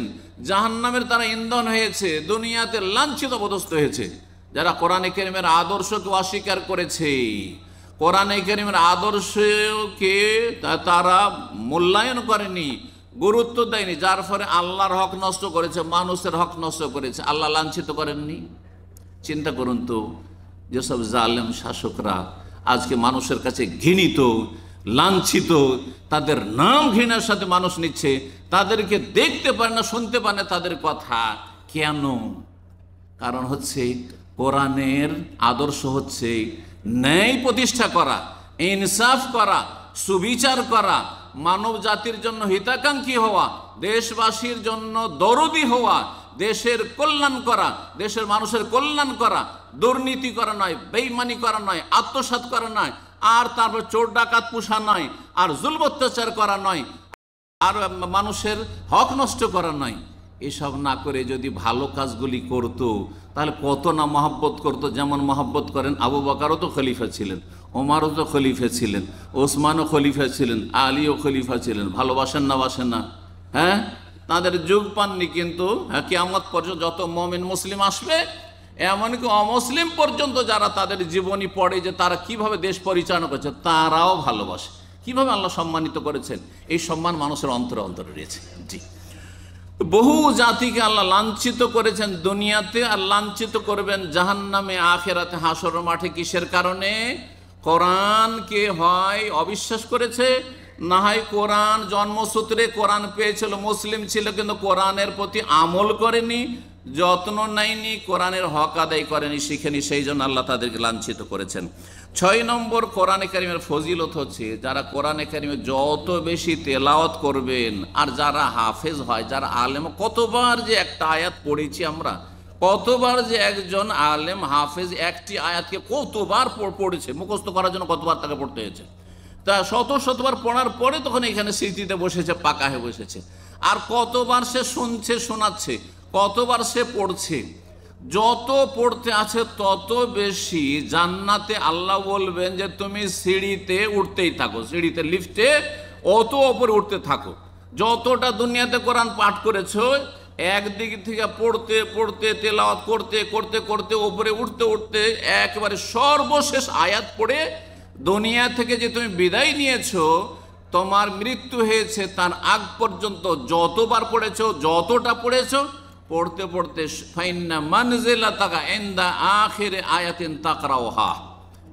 [SPEAKER 1] জাহান্নামের তারা ইন্ধন হয়েছে, দুনিয়াতে লাঞ্ছিত পদস্থ হয়েছে। যারা কোরআনে কারীমের আদর্শকে অস্বীকার করেছে, কোরআনে কারীমের আদর্শকে তারা মূল্যায়ন করেনি, গুরুত্ব দেয়নি, যার ফলে আল্লাহর হক নষ্ট করেছে, মানুষের হক নষ্ট করেছে, আল্লাহ লাঞ্ছিত করেননি। চিন্তা করুন তো, যেসব জালেম শাসকরা আজকে মানুষের কাছে ঘৃণিত, লাঞ্ছিত, তাদের নাম ঘৃণার সাথে মানুষ নিচ্ছে, তাদেরকে দেখতে পারে না, শুনতে পারে না তাদের কথা, কেন? কারণ হচ্ছে কোরআনের আদর্শ হচ্ছে ন্যায় প্রতিষ্ঠা করা, ইনসাফ করা, সুবিচার করা, মানব জাতির জন্য হিতাকাঙ্ক্ষী হওয়া, দেশবাসীর জন্য দরদি হওয়া, দেশের কল্যাণ করা, দেশের মানুষের কল্যাণ করা, দুর্নীতি করা নয়, বেঈমানি করা নয়, আত্মসাৎ করা নয়, আর তারপর চোর ডাকাত পোষা নয়, আর জুলম অত্যাচার করা নয়, আর মানুষের হক নষ্ট করা নয়। এসব না করে যদি ভালো কাজগুলি করতো তাহলে কত না মহব্বত করতো। যেমন মহব্বত করেন, আবু বকরও তো খলিফা ছিলেন, ওমরও তো খলিফা ছিলেন, ওসমানও খলিফা ছিলেন, আলীও খলিফা ছিলেন। ভালোবাসেন না বাসেন না? হ্যাঁ, তাদের যুগ পাননি, কিন্তু কিয়ামত পর্যন্ত যত মুমিন মুসলিম আসবে, এমনকি অমুসলিম পর্যন্ত যারা তাদের জীবনী পড়ে যে তারা কিভাবে দেশ পরিচালনা করছে, তারাও ভালোবাসে। কিভাবে আল্লাহ সম্মানিত করেছেন, এই সম্মান মানুষের অন্তরে অন্তরে রয়েছে। জি, বহু জাতিকে আল্লাহ লাঞ্ছিত করেছেন দুনিয়াতে, আর লাঞ্ছিত করবেন জাহান্নামে, আখিরাতে, হাসর মাঠে। কিসের কারণে? কোরআনকে হয় অবিশ্বাস করেছে, না হয় কোরআন জন্মসূত্রে কোরআন পেয়েছিল, মুসলিম ছিল, কিন্তু কোরআনের প্রতি আমল করেনি, যত্ন নেয়নি, কোরআনের হক আদায় করেনি, শিখেনি, সেই জন্য আল্লাহ তাদেরকে লাঞ্ছিত করেছেন। 6 নম্বর কোরআনে কারিমের ফজিলত হচ্ছে, যারা কোরআনে কারিমে যত বেশি তেলাওয়াত করবেন, আর যারা হাফেজ হয়, যারা আলেম, কতবার যে একটা আয়াত পড়েছি আমরা, কতবার যে একজন আলেম হাফেজ একটি আয়াতকে কতবার পড়েছে, মুখস্থ করার জন্য কতবার তাকে পড়তে হয়েছে। তা শতবার পড়ার পরে তখন এখানে স্মৃতিতে বসেছে, পাকা হয়ে বসেছে। আর কতবার সে শুনছে, শোনাচ্ছে, কতবার সে পড়ছে। যত পড়তে আছে তত বেশি জান্নাতে আল্লাহ বলবেন যে তুমি সিঁড়িতে উঠতেই থাকো, সিঁড়িতে, লিফটে অত ওপরে উঠতে থাকো। যতটা দুনিয়াতে কোরআন পাঠ করেছো, একদিক থেকে পড়তে পড়তে, তেলাওয়াত করতে করতে করতে, ওপরে উঠতে উঠতে, একেবারে সর্বশেষ আয়াত পড়ে দুনিয়া থেকে যে তুমি বিদায় নিয়েছো, তোমার মৃত্যু হয়েছে তার আগ পর্যন্ত যতবার পড়েছো, যতটা পড়েছো, পড়তে পড়তে ফাইন্না মানজিলাতাকা ইনদা আখির আয়াতিন তাকরাউহা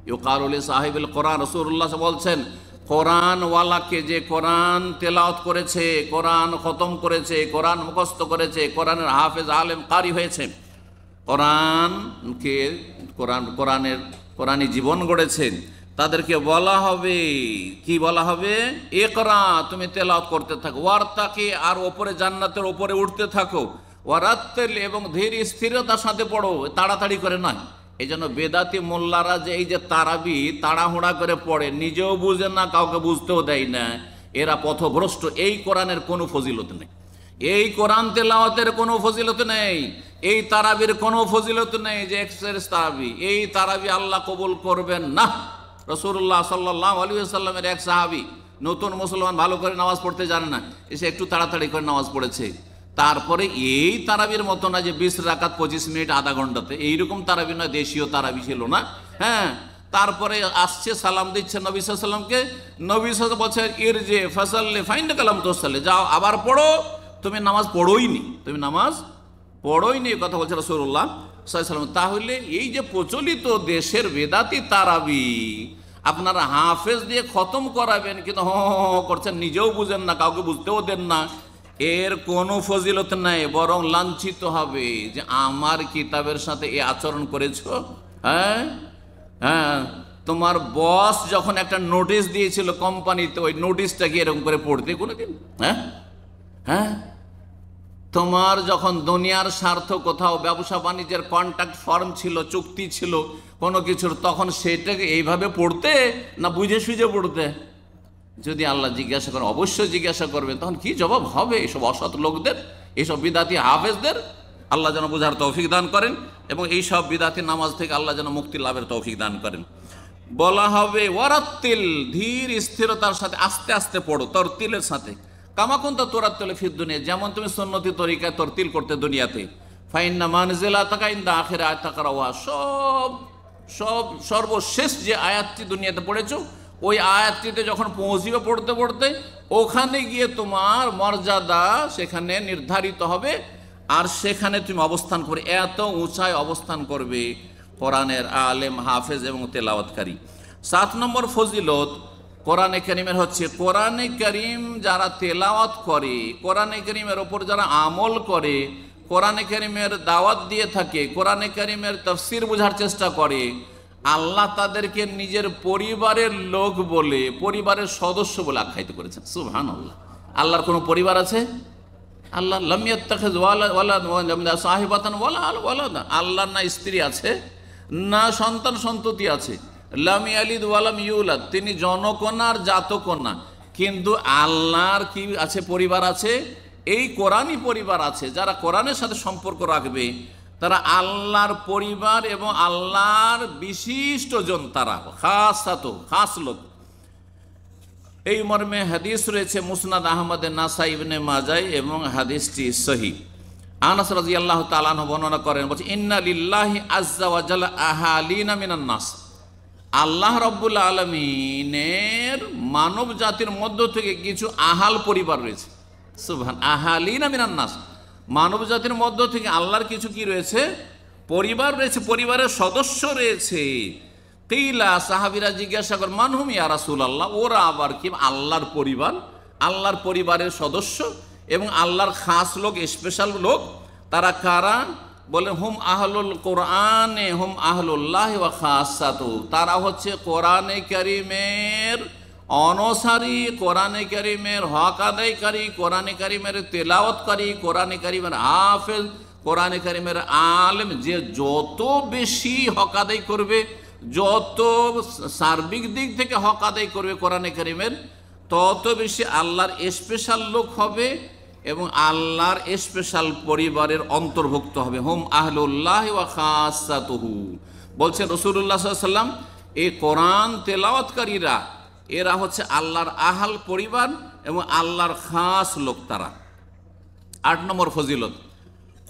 [SPEAKER 1] ইউকালু লি সাহিবিল কোরআন। রাসূলুল্লাহ বলছেন, কোরআনওয়ালাকে, যে কোরআন তেলাওয়াত করেছে, কোরআন খতম করেছে, কোরআন মুখস্থ করেছে, কোরআনের হাফেজ, আলেম, কারি হয়েছে, কোরআনকে কোরআনী জীবন গড়েছেন, তাদেরকে বলা হবে, কি বলা হবে? ইকরা, তুমি তেলাওয়াত করতে থাকো, ওয়ারতাকি, আর ওপরে জান্নাতের ওপরে উঠতে থাকো, ওয়ারাত্তিল, এবং ধীর স্থিরতার সাথে পড়ো, তাড়াতাড়ি করে নয়। এই জন্য বেদাতি মোল্লারা যে এই যে তারাবি তাড়াহুড়া করে পড়ে, নিজেও বুঝে না, কাউকে বুঝতেও দেয় না, এরা পথভ্রষ্ট। এই কোরআনের কোনো ফজিলত নেই, এই কোরআন তেলাওয়াতের কোনো ফজিলত নেই, এই তারাবির কোনো ফজিলত নেই। যে এক্সপ্রেস তারাবি, এই তারাবি আল্লাহ কবুল করবেন না। রাসূলুল্লাহ সাল্লাল্লাহু আলাইহি ওয়াসাল্লামের এক সাহাবী, নতুন মুসলমান, ভালো করে নামাজ পড়তে জানে না, এসে একটু তাড়াতাড়ি করে নামাজ পড়েছে। তারপরে এই তারাবির মতো না যে 20 রাকাত 25 মিনিট, আধা ঘন্টাতে, এইরকম তারাবি নয়, দেশীয় তারাবি ছিল না। হ্যাঁ, তারপরে আসছে, সালাম দিচ্ছে নবী সাল্লাল্লাহু আলাইহি ওয়াসাল্লামকে, নবী সাল্লাল্লাহু আলাইহি ওয়াসাল্লাম বলছে, ইরজি ফাসাল্লি ফাইন্না কালাম তুসাল্লি, যাও আবার পড়ো, তুমি নামাজ পড়োইনি, তুমি নামাজ পড়োইনি, কথা বলছে রাসূলুল্লাহ সাল্লাল্লাহু আলাইহি ওয়াসাল্লাম। তাহলে এই যে প্রচলিত দেশের বেদাতি তারাবি, আপনারা হাফেজ দিয়ে খতম করাবেন, কিন্তু হ করছেন, নিজেও বুঝেন না, কাউকে বুঝতেও দেন না, এর কোনো ফজিলত নাই, বরং লাঞ্ছিত হবে যে আমার কিতাবের সাথে এই আচরণ করেছো। হ্যাঁ হ্যাঁ, তোমার বস যখন একটা নোটিশ দিয়েছিল কোম্পানিতে, ওই নোটিশটা কি এরকম করে পড়তে কোনোদিন? হ্যাঁ হ্যাঁ, তোমার যখন দুনিয়ার স্বার্থ কোথাও ব্যবসা বাণিজ্যের কন্ট্রাক্ট ফর্ম ছিল, চুক্তি ছিল কোনো কিছুর, তখন সেটাকে এইভাবে পড়তে না বুঝে সুঝে পড়তে? যদি আল্লাহ জিজ্ঞাসা করেন, অবশ্যই জিজ্ঞাসা করবেন, তখন কি জবাব হবে এইসব অসৎ লোকদের, এইসব বিদাতি হাফেজদের? আল্লাহ যেন বোঝার তৌফিক দান করেন, এবং এইসব বিদাতি নামাজ থেকে আল্লাহ যেন মুক্তি লাভের তৌফিক দান করেন। বলা হবে ওয়ারাত্তিল, ধীর স্থিরতার সাথে আস্তে আস্তে পড়ো, তরতিলের সাথে, কামাকুন্তা তোরাত্তিল ফিদ দুনিয়া, যেমন তুমি সুন্নতি তরিকায় তরতিল করতে দুনিয়াতে। ফাইন্না মানজিলাতাকা ইনদা আখির আয়াত তাকরাউহা, সর্বশেষ যে আয়াতটি দুনিয়াতে পড়েছো, ওই আয়াতটিতে যখন পৌঁছিবে পড়তে পড়তে, ওখানে গিয়ে তোমার মর্যাদা সেখানে নির্ধারিত হবে, আর সেখানে তুমি অবস্থান করবে, এত উঁচায় অবস্থান করবে কোরআনের আলেম, হাফেজ এবং তেলাওয়াতকারী। 7 নম্বর ফজিলত কোরআনে কারীমের হচ্ছে, কোরআনে কারীম যারা তেলাওয়াত করে, কোরআনে কারীমের ওপর যারা আমল করে, কোরআনে কারীমের দাওয়াত দিয়ে থাকে, কোরআনে কারীমের তাফসীর বোঝার চেষ্টা করে, আল্লাহ তাদেরকে নিজের পরিবারের লোক বলে, পরিবারের সদস্য বলে আখ্যায়িত করেছেন। সুবহানাল্লাহ। আল্লাহর কোনো পরিবার আছে? আল্লাহ লাম ইয়াত্তাখিজ ওয়ালাদ সাহিবাতান ওয়ালাদা, আল্লাহর না স্ত্রী আছে না সন্তান সন্ততি আছে। লাম ইয়ালিদ ওয়ালাম ইউলাদ, তিনি জনকনা আর জাতকনা, কিন্তু আল্লাহর কি আছে? পরিবার আছে। এই কোরআনই পরিবার আছে। যারা কোরআনের সাথে সম্পর্ক রাখবে তারা আল্লাহর পরিবার এবং আল্লাহর বিশিষ্ট জন, তারা খাস লোক। এই মর্মে হাদিস রয়েছে মুসনাদ আহমদে, নাসাই, ইবনে মাজাহ এবং হাদিসটি সহিহ। আনাস রাদিয়াল্লাহু তাআলা আনহু বর্ণনা করেন, বলছে ইন্না লিল্লাহি আযজা ওয়া জাল্লা আহালিনা মিনান নাস, আল্লাহ রাব্বুল আলামিনের মানব জাতির মধ্য থেকে কিছু আহাল পরিবার রয়েছে। সুবহান, আহালিনা মিনান নাস, মানব জাতির মধ্য থেকে আল্লাহর কিছু কি রয়েছে? পরিবার রয়েছে, পরিবারের সদস্য রয়েছে। কিলা, সাহাবীরা জিজ্ঞাসা করেন মানহুম ইয়া রাসূলুল্লাহ, ওরা আবার কি? আল্লাহর পরিবার, আল্লাহর পরিবারের সদস্য এবং আল্লাহর খাস লোক, স্পেশাল লোক। তারা কারা? বলেন হুম আহলুল কোরআনে হুম আহলুল্লাহি ওয়া খাসাতু, তারা হচ্ছে কোরআনে কারীমের অনুসারী, কোরআনে কারীমের হক আদায়কারী, কোরআনে কারীমের তেলাওয়াতকারী, কোরআনে কারীমের হাফেজ, কোরআনে কারীমের আলেম। যে যত বেশি হক আদায় করবে, যত সার্বিক দিক থেকে হক আদায় করবে কোরআনে কারীমের, তত বেশি আল্লাহর স্পেশাল লোক হবে এবং আল্লাহর স্পেশাল পরিবারের অন্তর্ভুক্ত হবে। হুম আহলুল্লাহি ওয়া খাসাতুহু, বলছেন রাসূলুল্লাহ সাল্লাল্লাহু আলাইহি ওয়াসাল্লাম, এই কোরআন তেলাওয়াতকারীরা এরা হচ্ছে আল্লাহর আহাল পরিবার এবং আল্লাহর খাস লোক তারা। 8 নম্বর ফজিলত,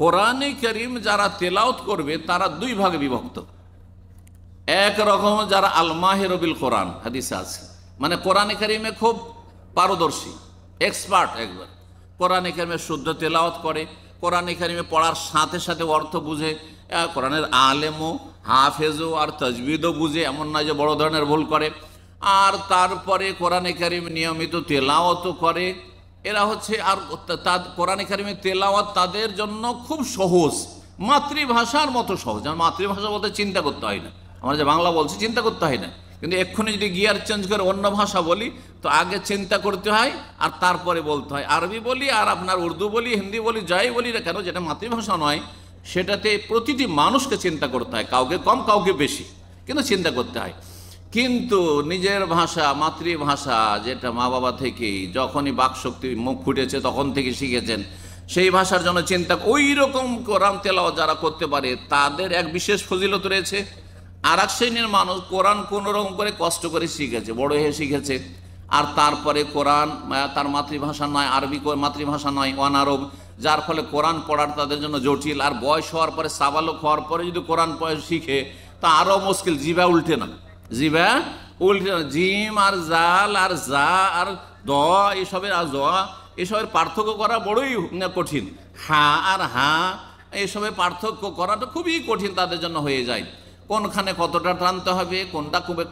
[SPEAKER 1] কোরআনে কারীম যারা তেলাওয়াত করবে তারা দুই ভাগে বিভক্ত। এক রকম যারা আল মাহির বিল কোরআন, হাদিসে আছে, মানে কোরআনে কারীমে খুব পারদর্শী, এক্সপার্ট, একবার কোরআনে কারীমে শুদ্ধ তেলাওয়াত করে, কোরআনে কারীমে পড়ার সাথে সাথে অর্থ বুঝে, কোরআনের আলেমও হাফেজও আর তাজবিদও বুঝে, এমন নয় যে বড় ধরনের ভুল করে। আর তারপরে কোরআনে কারীম নিয়মিত তেলাওয়াতও করে। এরা হচ্ছে, আর কোরআনে কারীমের তেলাওয়াত তাদের জন্য খুব সহজ, মাতৃভাষার মতো সহজ। যেমন মাতৃভাষা বলতে চিন্তা করতে হয় না, আমরা যে বাংলা বলছি চিন্তা করতে হয় না, কিন্তু এক্ষুনি যদি গিয়ার চেঞ্জ করে অন্য ভাষা বলি তো আগে চিন্তা করতে হয় আর তারপরে বলতে হয়। আরবি বলি আর আপনার উর্দু বলি, হিন্দি বলি, যাই বলি না কেন, যেটা মাতৃভাষা নয় সেটাতে প্রতিটি মানুষকে চিন্তা করতে হয়, কাউকে কম কাউকে বেশি, কিন্তু চিন্তা করতে হয়। কিন্তু নিজের ভাষা, মাতৃভাষা, যেটা মা বাবা থেকেই যখনই বাকশক্তি মুখ ফুটেছে তখন থেকে শিখেছেন, সেই ভাষার জন্য চিন্তা, ওই রকম কোরআন তেলাওয়াত যারা করতে পারে তাদের এক বিশেষ ফজিলত রয়েছে। আর এক শ্রেণীর মানুষ কোরআন কোনো রকম করে কষ্ট করে শিখেছে, বড় হয়ে শিখেছে, আর তারপরে কোরআন তার মাতৃভাষা নয়, আরবি মাতৃভাষা নয়, অনারব, যার ফলে কোরআন পড়ার তাদের জন্য জটিল। আর বয়স হওয়ার পরে, সাবালক হওয়ার পরে যদি কোরআন শিখে তা আরও মুশকিল, জিভা উল্টে না, জিভা উল্টে না। জিম আর জাল আর জা আর দ, এসবের আর জ, এসবের পার্থক্য করা বড়ই কঠিন। হা আর হা, এসবের পার্থক্য করাটা খুবই কঠিন তাদের জন্য হয়ে যায়। কোনখানে কতটা টানতে হবে,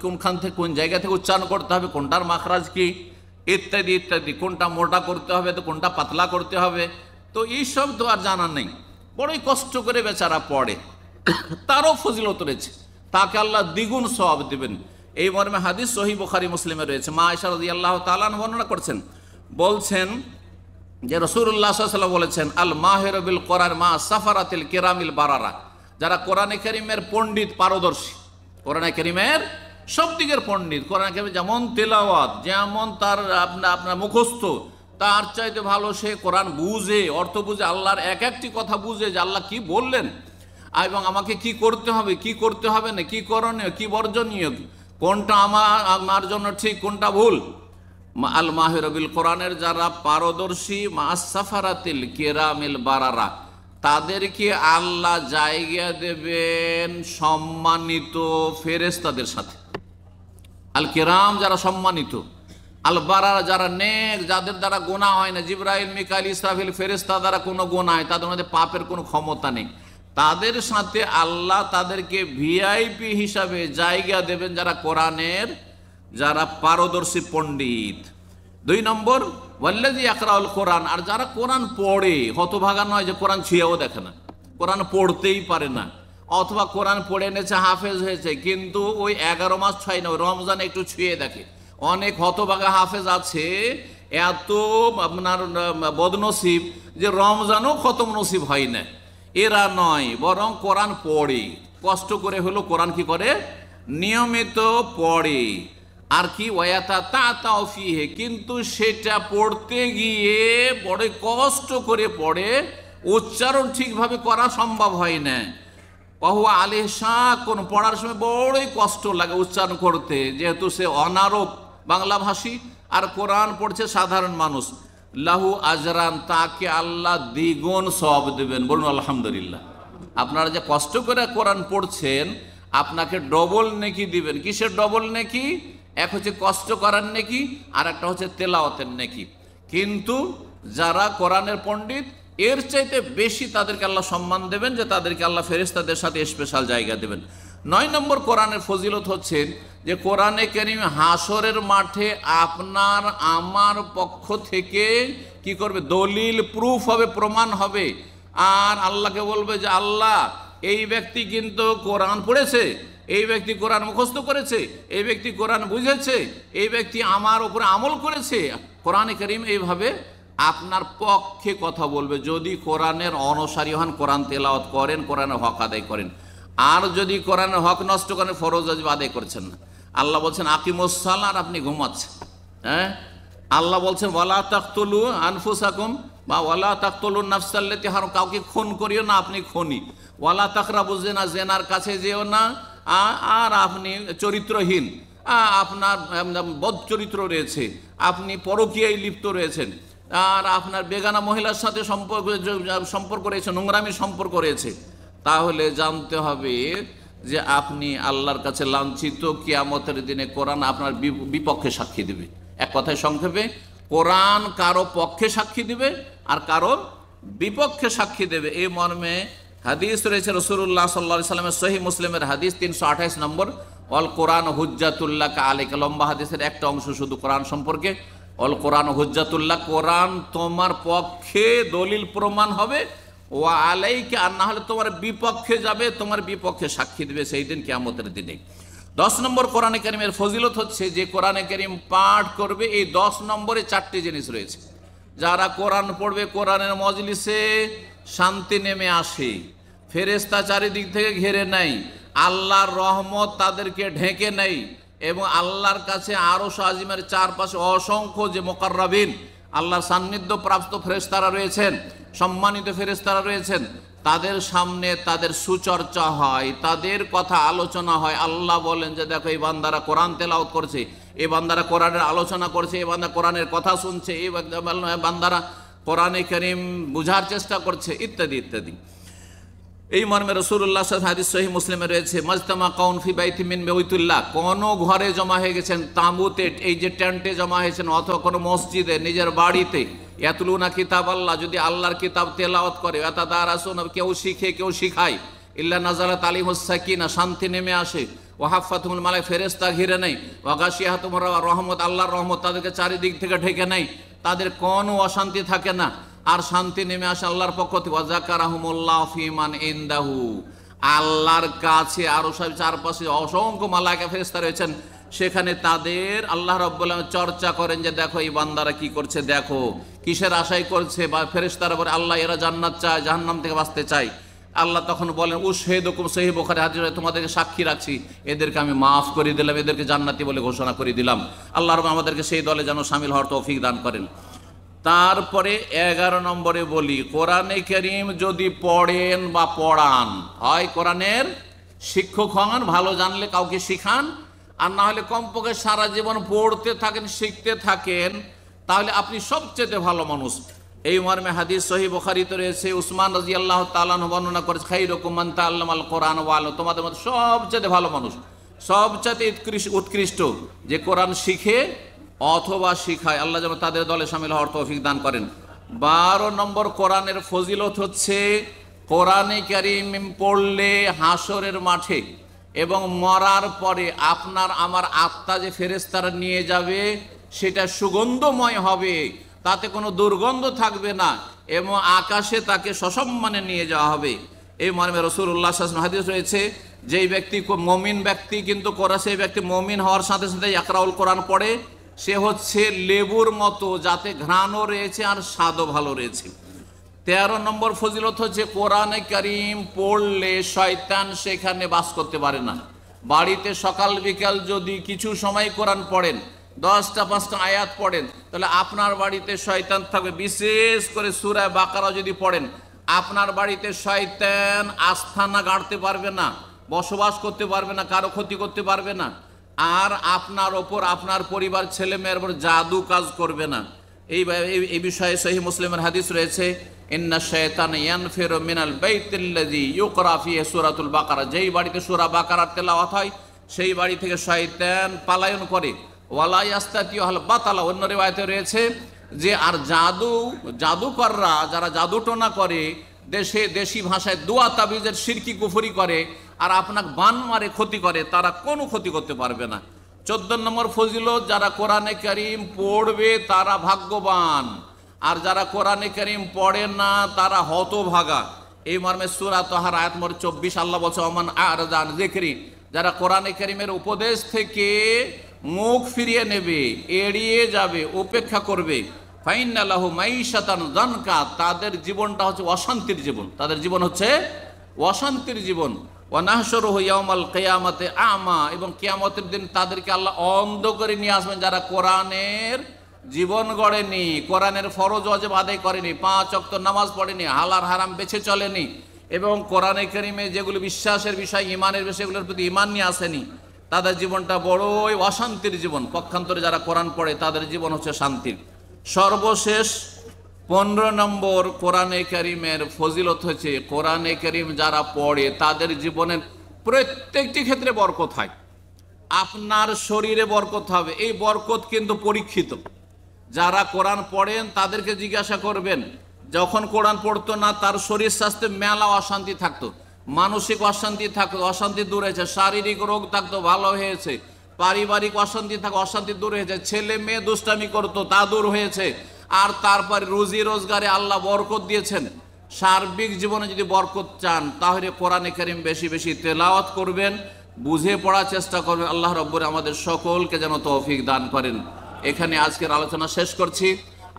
[SPEAKER 1] কোনখান থেকে কোন জায়গা থেকে উচ্চারণ করতে হবে, কোনটার মাখরাজ কি, ইত্যাদি ইত্যাদি, কোনটা মোটা করতে হবে তো কোনটা পাতলা করতে হবে, তো এইসব তো আর জানা নেই। বড়ই কষ্ট করে বেচারা পড়ে, তারও ফজিলত রয়েছে, তাকে আল্লাহ দ্বিগুণ সওয়াব দেবেন। এই মর্মে হাদিস সহিহ বুখারী মুসলিমে রয়েছে। মা আয়েশা রাদিয়াল্লাহু তাআলা বর্ণনা করছেন, বলছেন যে রাসূলুল্লাহ সাল্লাল্লাহু আলাইহি ওয়াসাল্লাম বলেছেন, আল মাহির বিল কোরআন মা সাফারাতিল কিরামিল বারারা, যারা কোরআনে কারীমের পণ্ডিত, পারদর্শী, কোরআনে কারীমের সব দিকের পণ্ডিত, কোরআনে কারীমের যেমন তেলাওয়াত, যেমন তার আপনার মুখস্থ, তার চাইতে ভালো সে কোরআন বুঝে, অর্থ বুঝে, আল্লাহর এক একটি কথা বুঝে যে আল্লাহ কি বললেন এবং আমাকে কি করতে হবে, কি করতে হবে না, কি করণীয়, কি বর্জনীয়, কোনটা আমার জন্য ঠিক, কোনটা ভুল। আল মাহির বিল কোরআনের যারা পারদর্শী, মা সাফারাতিল কিরামিল বারারা, তাদেরকে আল্লাহ জায়গা দেবেন সম্মানিত ফেরেশতাদের সাথে। আল কিরাম যারা সম্মানিত, আল বারারা যারা নেক, যাদের দ্বারা গুনাহ হয় না, জিবরাইল, মিকাইল, ইসরাফিল ফেরেশতা দ্বারা কোনো গুনাহ হয়, তাদের মধ্যে পাপের কোনো ক্ষমতা নেই, তাদের সাথে আল্লাহ তাদেরকে ভিআইপি হিসাবে জায়গা দেবেন যারা কোরআনের, যারা পারদর্শী পণ্ডিত। 2 নম্বর, ওয়াল্লাযী ইয়াকরাউল কোরআন, আর যারা কোরআন পড়ে, হতভাগা নয় যে কোরআন ছুঁয়েও দেখে না, কোরআন পড়তেই পারে না, অথবা কোরআন পড়ে এনেছে, হাফেজ হয়েছে, কিন্তু ওই 11 মাস ছয় না, ওই রমজানে একটু ছুঁয়ে দেখে। অনেক হতভাগা হাফেজ আছে, এত আপনার বদনসিব যে রমজানও খতম নসিব হয় না। এরা নয়, বরং কোরআন পড়ে, কষ্ট করে হলো কোরআন কি করে, নিয়মিত পড়ে। আর কি ওয়াতা তাও ফিহে, কিন্তু সেটা পড়তে গিয়ে বড় কষ্ট করে পড়ে, উচ্চারণ ঠিকভাবে করা সম্ভব হয় না। পাহুয়া আলে শাহ, কোন পড়ার সময় বড়ই কষ্ট লাগে উচ্চারণ করতে, যেহেতু সে অনারব বাংলাভাষী আর কোরআন পড়ছে সাধারণ মানুষ। লাহু আজরান, তাকে আল্লাহ দ্বিগুণ সওয়াব দেবেন। বলুন আলহামদুলিল্লাহ। আপনারা যে কষ্ট করে কোরআন পড়ছেন, আপনাকে ডবল নেকি দিবেন। কিসের ডবল নেকি? এক হচ্ছে কষ্ট করার নেকি, আর একটা হচ্ছে তেলাওয়াতের নেকি। কিন্তু যারা কোরআনের পণ্ডিত, এর চাইতে বেশি তাদেরকে আল্লাহ সম্মান দেবেন, যে তাদেরকে আল্লাহ ফেরেশতাদের সাথে স্পেশাল জায়গা দেবেন। 9 নম্বর কোরআনের ফজিলত হচ্ছে যে কোরআনে কারীম হাসরের মাঠে আপনার আমার পক্ষ থেকে কি করবে, দলিল প্রুফ হবে, প্রমাণ হবে। আর আল্লাহকে বলবে যে আল্লাহ, এই ব্যক্তি কিন্তু কোরআন পড়েছে, এই ব্যক্তি কোরআন মুখস্থ করেছে, এই ব্যক্তি কোরআন বুঝেছে, এই ব্যক্তি আমার উপরে আমল করেছে। কোরআনে কারীম এইভাবে আপনার পক্ষে কথা বলবে, যদি কোরআনের অনুসারী হন, কোরআন তেলাওয়াত করেন, কোরআনের হক আদায় করেন। আর যদি কোরআনের হক নষ্ট করেন, ফরজ ওয়াজিব আদায় করছেন না। আল্লাহ বলছেন আকিমুস সালাহ, আর আপনি ঘুমাচ্ছেন। হ্যাঁ, আল্লাহ বলছেন ওয়ালা তাকতুলু আনফুসাকুম, বা ওয়ালা তাকতুলুন নাফসাল্লাতী হারাম, কাউকে খুন করিও না, আপনি খুনি। ওয়ালা তাকরাবুজ জিনা, জেনার কাছে যেও না। আর আপনি চরিত্রহীন, আপনার বদ চরিত্র রয়েছে, আপনি পরকীয়ায় লিপ্ত রয়েছেন, আর আপনার বেগানা মহিলার সাথে সম্পর্ক রয়েছে, নোংরামি সম্পর্ক রয়েছে, তাহলে জানতে হবে যে আপনি আল্লাহর কাছে লাঞ্ছিত। কিয়ামতের দিনে কোরআন আপনার বিপক্ষে সাক্ষী দেবে। এক কথায় সংক্ষেপে, কোরআন কারো পক্ষে সাক্ষী দিবে আর কারো বিপক্ষে সাক্ষী দেবে। এই মর্মে হাদিস রয়েছে রাসূলুল্লাহ সাল্লাল্লাহু আলাইহি ওয়াসাল্লামের সহিহ মুসলিমের হাদিস 328 নম্বর, অল কোরআন হুজ্জাতুল্লাহ আলাইকা। লম্বা হাদিসের একটা অংশ শুধু কোরআন সম্পর্কে। অল কোরআন হুজ্জাতুল্লাহ, কোরআন তোমার পক্ষে দলিল প্রমাণ হবে, ও আলাইকা, আর না হলে তোমার বিপক্ষে যাবে, তোমার বিপক্ষে সাক্ষী দেবে সেই দিন, কিয়ামতের দিনে। 10 নম্বর কোরআনে কারীমের ফজিলত হচ্ছে যে কোরআনে কারীম পাঠ করবে, এই 10 নম্বরে 4টি জিনিস রয়েছে। যারা কোরআন পড়বে, কোরআনের মজলিসে শান্তি নেমে আসে, ফেরেশতা চারিদিক থেকে ঘিরে নেয়, আল্লাহর রহমত তাদেরকে ঢেকে নেয়, এবং আল্লাহর কাছে আরশ আজিমের চারপাশে অসংখ্য যে মুকাররাবিন, আল্লাহর সান্নিধ্য প্রাপ্ত ফেরেশতারা রয়েছেন, সম্মানিত ফেরেশতারা রয়েছেন, তাদের সামনে তাদের সুচর্চা হয়, তাদের কথা আলোচনা হয়। আল্লাহ বলেন যে দেখো, এই বান্দারা কোরআন তেলাওয়াত করছে, এই বান্দারা কোরআনের আলোচনা করছে, এই বান্দা কোরআনের কথা শুনছে, এই বান্দারা কোরআনে কারীম বুঝার চেষ্টা করছে, ইত্যাদি ইত্যাদি। এই মর্মে রাসূলুল্লাহ সাল্লাল্লাহু আলাইহি ওয়াসাল্লাম হাদিস সহিহ মুসলিমে রয়েছে, মাজতামা কাউন ফি বাইতি মিন বাইতুল্লাহ, কোন ঘরে জমা হয়ে গেছেন, তাঁবুতে, এই যে টেন্টে জমা হয়েছেন, অথবা কোনো মসজিদে, নিজের বাড়িতে, ইয়াতলুনা কিতাব আল্লাহ, যদি আল্লাহর কিতাব তেলাওয়াত করে, ইয়াতাদারাসুনা, কেউ শিখে কেউ শিখায়, ইল্লা নাযালাত আলাইহিmus সাকিনা, শান্তি নেমে আসে, ওয়া হাফাতুহুল মালায়েকা, ফেরেশতা ঘিরে নেয়, ওয়া গাশিয়াতুহুর রহমত, আল্লাহর রহমত তাদেরকে চারিদিক থেকে ঢেকে নেয়, তাদের কোনো অশান্তি থাকে না, আর শান্তি নেমে আসে আল্লাহর পক্ষ থেকে। ওয়া যাকারাহুমুল্লাহু ফিমান ইনদাহু, আল্লাহর কাছে আরো সব চারপাশে অসংখ্য মালায়েকা ফেরেশতা রয়েছেন, সেখানে তাদের আল্লাহ রাব্বুল আলামিন চর্চা করেন যে দেখো এই বান্দারা কি করছে, দেখো কিসের আশাই করছে। বা ফেরেশতারা বলে আল্লাহ এরা জান্নাত চায়, জাহান্নাম থেকে বাঁচতে চায়। আল্লাহ তখন বলেন উশহিদুকুম, সহিহ বুখারী হাদিস, তোমাদেরকে সাক্ষী রাখছি, এদেরকে আমি মাফ করে দিলাম, এদেরকে জান্নাতি বলে ঘোষণা করে দিলাম। আল্লাহ রাব্বুল আমাদেরকে সেই দলে যেন শামিল হওয়ার তৌফিক দান করেন। তারপরে 11 নম্বরে বলি, কোরআনে কারীম যদি পড়েন বা পড়ান, হয় কোরআনের শিক্ষক হন, ভালো জানলে কাউকে শিখান, আর না হলে কমপক্ষে সারা জীবন পড়তে থাকেন, শিখতে থাকেন, তাহলে আপনি সবচেয়ে ভালো মানুষ। এই মর্মে হাদিস সহিহ বুখারীতে রয়েছে, উসমান রাদিয়াল্লাহু তাআলা আনহু বর্ণনা করেছে, খায়রুকুম মান তাআল্লামাল কোরআন ওয়া আল্লামা, তোমাদের মধ্যে সবচেয়ে ভালো মানুষ, সবচেয়ে উৎকৃষ্ট যে কোরআন শিখে অথবা শিখায়। আল্লাহ যেন তাদের দলে শামিল হওয়ার তৌফিক দান করেন। 12 নম্বর কোরআনের ফজিলত হচ্ছে, কোরআনে কারীম পড়লে হাসরের মাঠে এবং মরার পরে আপনার আমার আত্মা যে ফেরেশতারা নিয়ে যাবে, সেটা সুগন্ধময় হবে, তাতে কোনো দুর্গন্ধ থাকবে না, এবং আকাশে তাকে সসম্মানে নিয়ে যাওয়া হবে। এই মর্মে রাসূলুল্লাহ সাল্লাল্লাহু আলাইহি ওয়াসাল্লাম হাদিস রয়েছে, যেই ব্যক্তি মুমিন ব্যক্তি কিন্তু সেই ব্যক্তি মুমিন হওয়ার সাথে সাথে ইয়াকরাউল কোরআন পড়ে, সে হচ্ছে লেবুর মতো, যাতে ঘ্রাণও রয়েছে আর স্বাদও ভালো রয়েছে। 13 নম্বর ফজিলত হচ্ছে কোরআনে কারীম পড়লে শয়তান সেখানে বাস করতে পারে না। বাড়িতে সকাল বিকাল যদি কিছু সময় কোরআন পড়েন, 10টা 5টা আয়াত পড়েন, তাহলে আপনার বাড়িতে শয়তান থাকবে। বিশেষ করে সূরা বাকারা যদি পড়েন, আপনার বাড়িতে শয়তান আস্থানা গাড়তে পারবে না, বসবাস করতে পারবে না, কারো ক্ষতি করতে পারবে না, আর আপনার ওপর আপনার পরিবার ছেলে মেয়ের উপর জাদু কাজ করবে না। এই বিষয়ে সহিহ মুসলিমের হাদিস রয়েছে, ইন্না শায়তানা ইয়ানফিরু মিনাল বাইতিল্লাযী ইউকরা ফিহি সূরাতুল বাকারা। যেই বাড়িতে সূরা বাকারার তেলাওয়াত হয় সেই বাড়ি থেকে শয়তান পলায়ন করে। ওয়ালা ইয়াস্তাতিউ আল বাতালা, অন্য রিওয়ায়াতে রয়েছে যে আর জাদুকররা যারা জাদুটোনা করে, দেশি ভাষায় দোয়া তাবিজের শিরকি কুফরি করে আর আপনাকে বান মারে ক্ষতি করে, তারা কোনো ক্ষতি করতে পারবে না। 14 নম্বর ফজিলত, যারা কোরআনে কারীম পড়বে তারা ভাগ্যবান, আর যারা কোরআনে কারীম পড়ে না তারা হতভাগা। এই মর্মে সূরা তাহার আয়াত নম্বর 24 আল্লাহ বলছে, ওমান আ'রাদা আন যিকরি, যারা কোরআনে কারীমের উপদেশ থেকে মুখ ফিরিয়ে নেবে, এড়িয়ে যাবে, উপেক্ষা করবে, ফাইন্না লাহু মাইশাতান যানকা, তাদের জীবনটা হচ্ছে অশান্তির জীবন, তাদের জীবন হচ্ছে অশান্তির জীবন। ওয়া নাহশুরুহু ইয়াওমাল কিয়ামাতি আমা, এবং কিয়ামতের দিন তাদেরকে আল্লাহ অন্ধ করে নিয়ে আসবেন যারা কোরআনের জীবন গড়েনি, কোরআনের ফরজ ওয়াজিব আদায় করেনি, 5 ওয়াক্ত নামাজ পড়েনি, হালাল হারাম বেছে চলেনি, এবং কোরআনে কারীমে যেগুলো বিশ্বাসের বিষয়, ঈমানের বিষয়, এগুলোর প্রতি ঈমান নিয়ে আসেনি, তাদের জীবনটা বড়ই অশান্তির জীবন। পক্ষান্তরে যারা কোরআন পড়ে তাদের জীবন হচ্ছে শান্তির। সর্বশেষ 15 নম্বর কোরআনে কারীমের ফজিলত হচ্ছে, কোরআনে কারীম যারা পড়ে তাদের জীবনের প্রত্যেকটি ক্ষেত্রে বরকত হয়। আপনার শরীরে বরকত হবে, এই বরকত কিন্তু পরীক্ষিত। যারা কোরআন পড়েন তাদেরকে জিজ্ঞাসা করবেন, যখন কোরআন পড়তো না তার শরীর স্বাস্থ্যে মেলা অশান্তি থাকতো, মানসিক অশান্তি থাকতো, অশান্তি দূর হয়েছে, শারীরিক রোগ থাকতো, ভালো হয়েছে, পারিবারিক অশান্তি থাকতো, অশান্তি দূর হয়েছে, ছেলে মেয়ে দুষ্টামি করতো, তা দূর হয়েছে, আর তারপর রুজি রোজগারে আল্লাহ বরকত দিয়েছেন। সার্বিক জীবনে যদি বরকত চান তাহলে কোরআনে কারীম বেশি বেশি তেলাওয়াত করবেন, বুঝে পড়ার চেষ্টা করবেন। আল্লাহ রাব্বুল আমাদের সকলকে যেন তৌফিক দান করেন। এখানে আজকের আলোচনা শেষ করছি।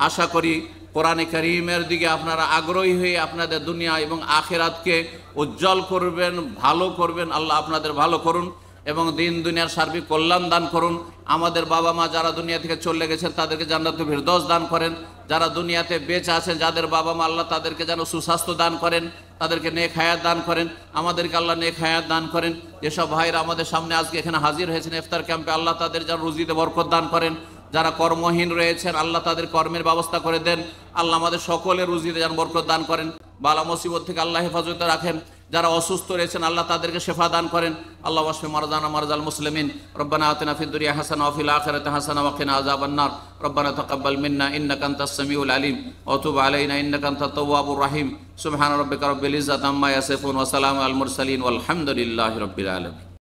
[SPEAKER 1] আশা করি কোরআনে কারীমের দিকে আপনারা আগ্রহী হয়ে আপনাদের দুনিয়া এবং আখিরাতকে উজ্জ্বল করবেন, ভালো করবেন। আল্লাহ আপনাদের ভালো করুন এবং দিন দুনিয়ার সার্বিক কল্যাণ দান করুন। আমাদের বাবা মা যারা দুনিয়া থেকে চলে গেছেন তাদেরকে জান্নাতুল ফিরদৌস দান করেন। যারা দুনিয়াতে বেঁচে আছেন, যাদের বাবা মা, আল্লাহ তাদেরকে যেন সুস্বাস্থ্য দান করেন, তাদেরকে নেক হায়াত দান করেন। আমাদেরকে আল্লাহ নেক হায়াত দান করেন। যেসব ভাইরা আমাদের সামনে আজকে এখানে হাজির হয়েছেন ইফতার ক্যাম্পে, আল্লাহ তাদের যেন রুজিতে বরকত দান করেন। যারা কর্মহীন রয়েছেন আল্লাহ তাদের কর্মের ব্যবস্থা করে দেন। আল্লাহ আমাদের সকলের রুজিতে যেন বরকত দান করেন, বালা মুসিবত থেকে আল্লাহ হেফাজতে রাখেন। যারা অসুস্থ রয়েছেন আল্লাহ তাদেরকে শেফা দান করেন। আল্লাহ ওয়াশফি মারজানা মারজাল মুসলিমিন। রব্বানা আতিনা ফিদ দুনিয়া হাসানাহ ওয়া ফিল আখিরাতি হাসানাহ ওয়া কিনা আযাবান নার। রব্বানা তাকাব্বাল মিন্না ইন্নাকা আনতাস সামিউল আলিম ওয়া তুব আলাইনা ইন্নাকা আনতাত তাওয়াবুর রাহিম। সুবহানা রাব্বিকা রাব্বিল ইজ্জাতি আম্মা ইয়াসিফুন ওয়া সালামুন আলাল মুরসালিন ওয়াল হামদুলিল্লাহি রাব্বিল আলামিন।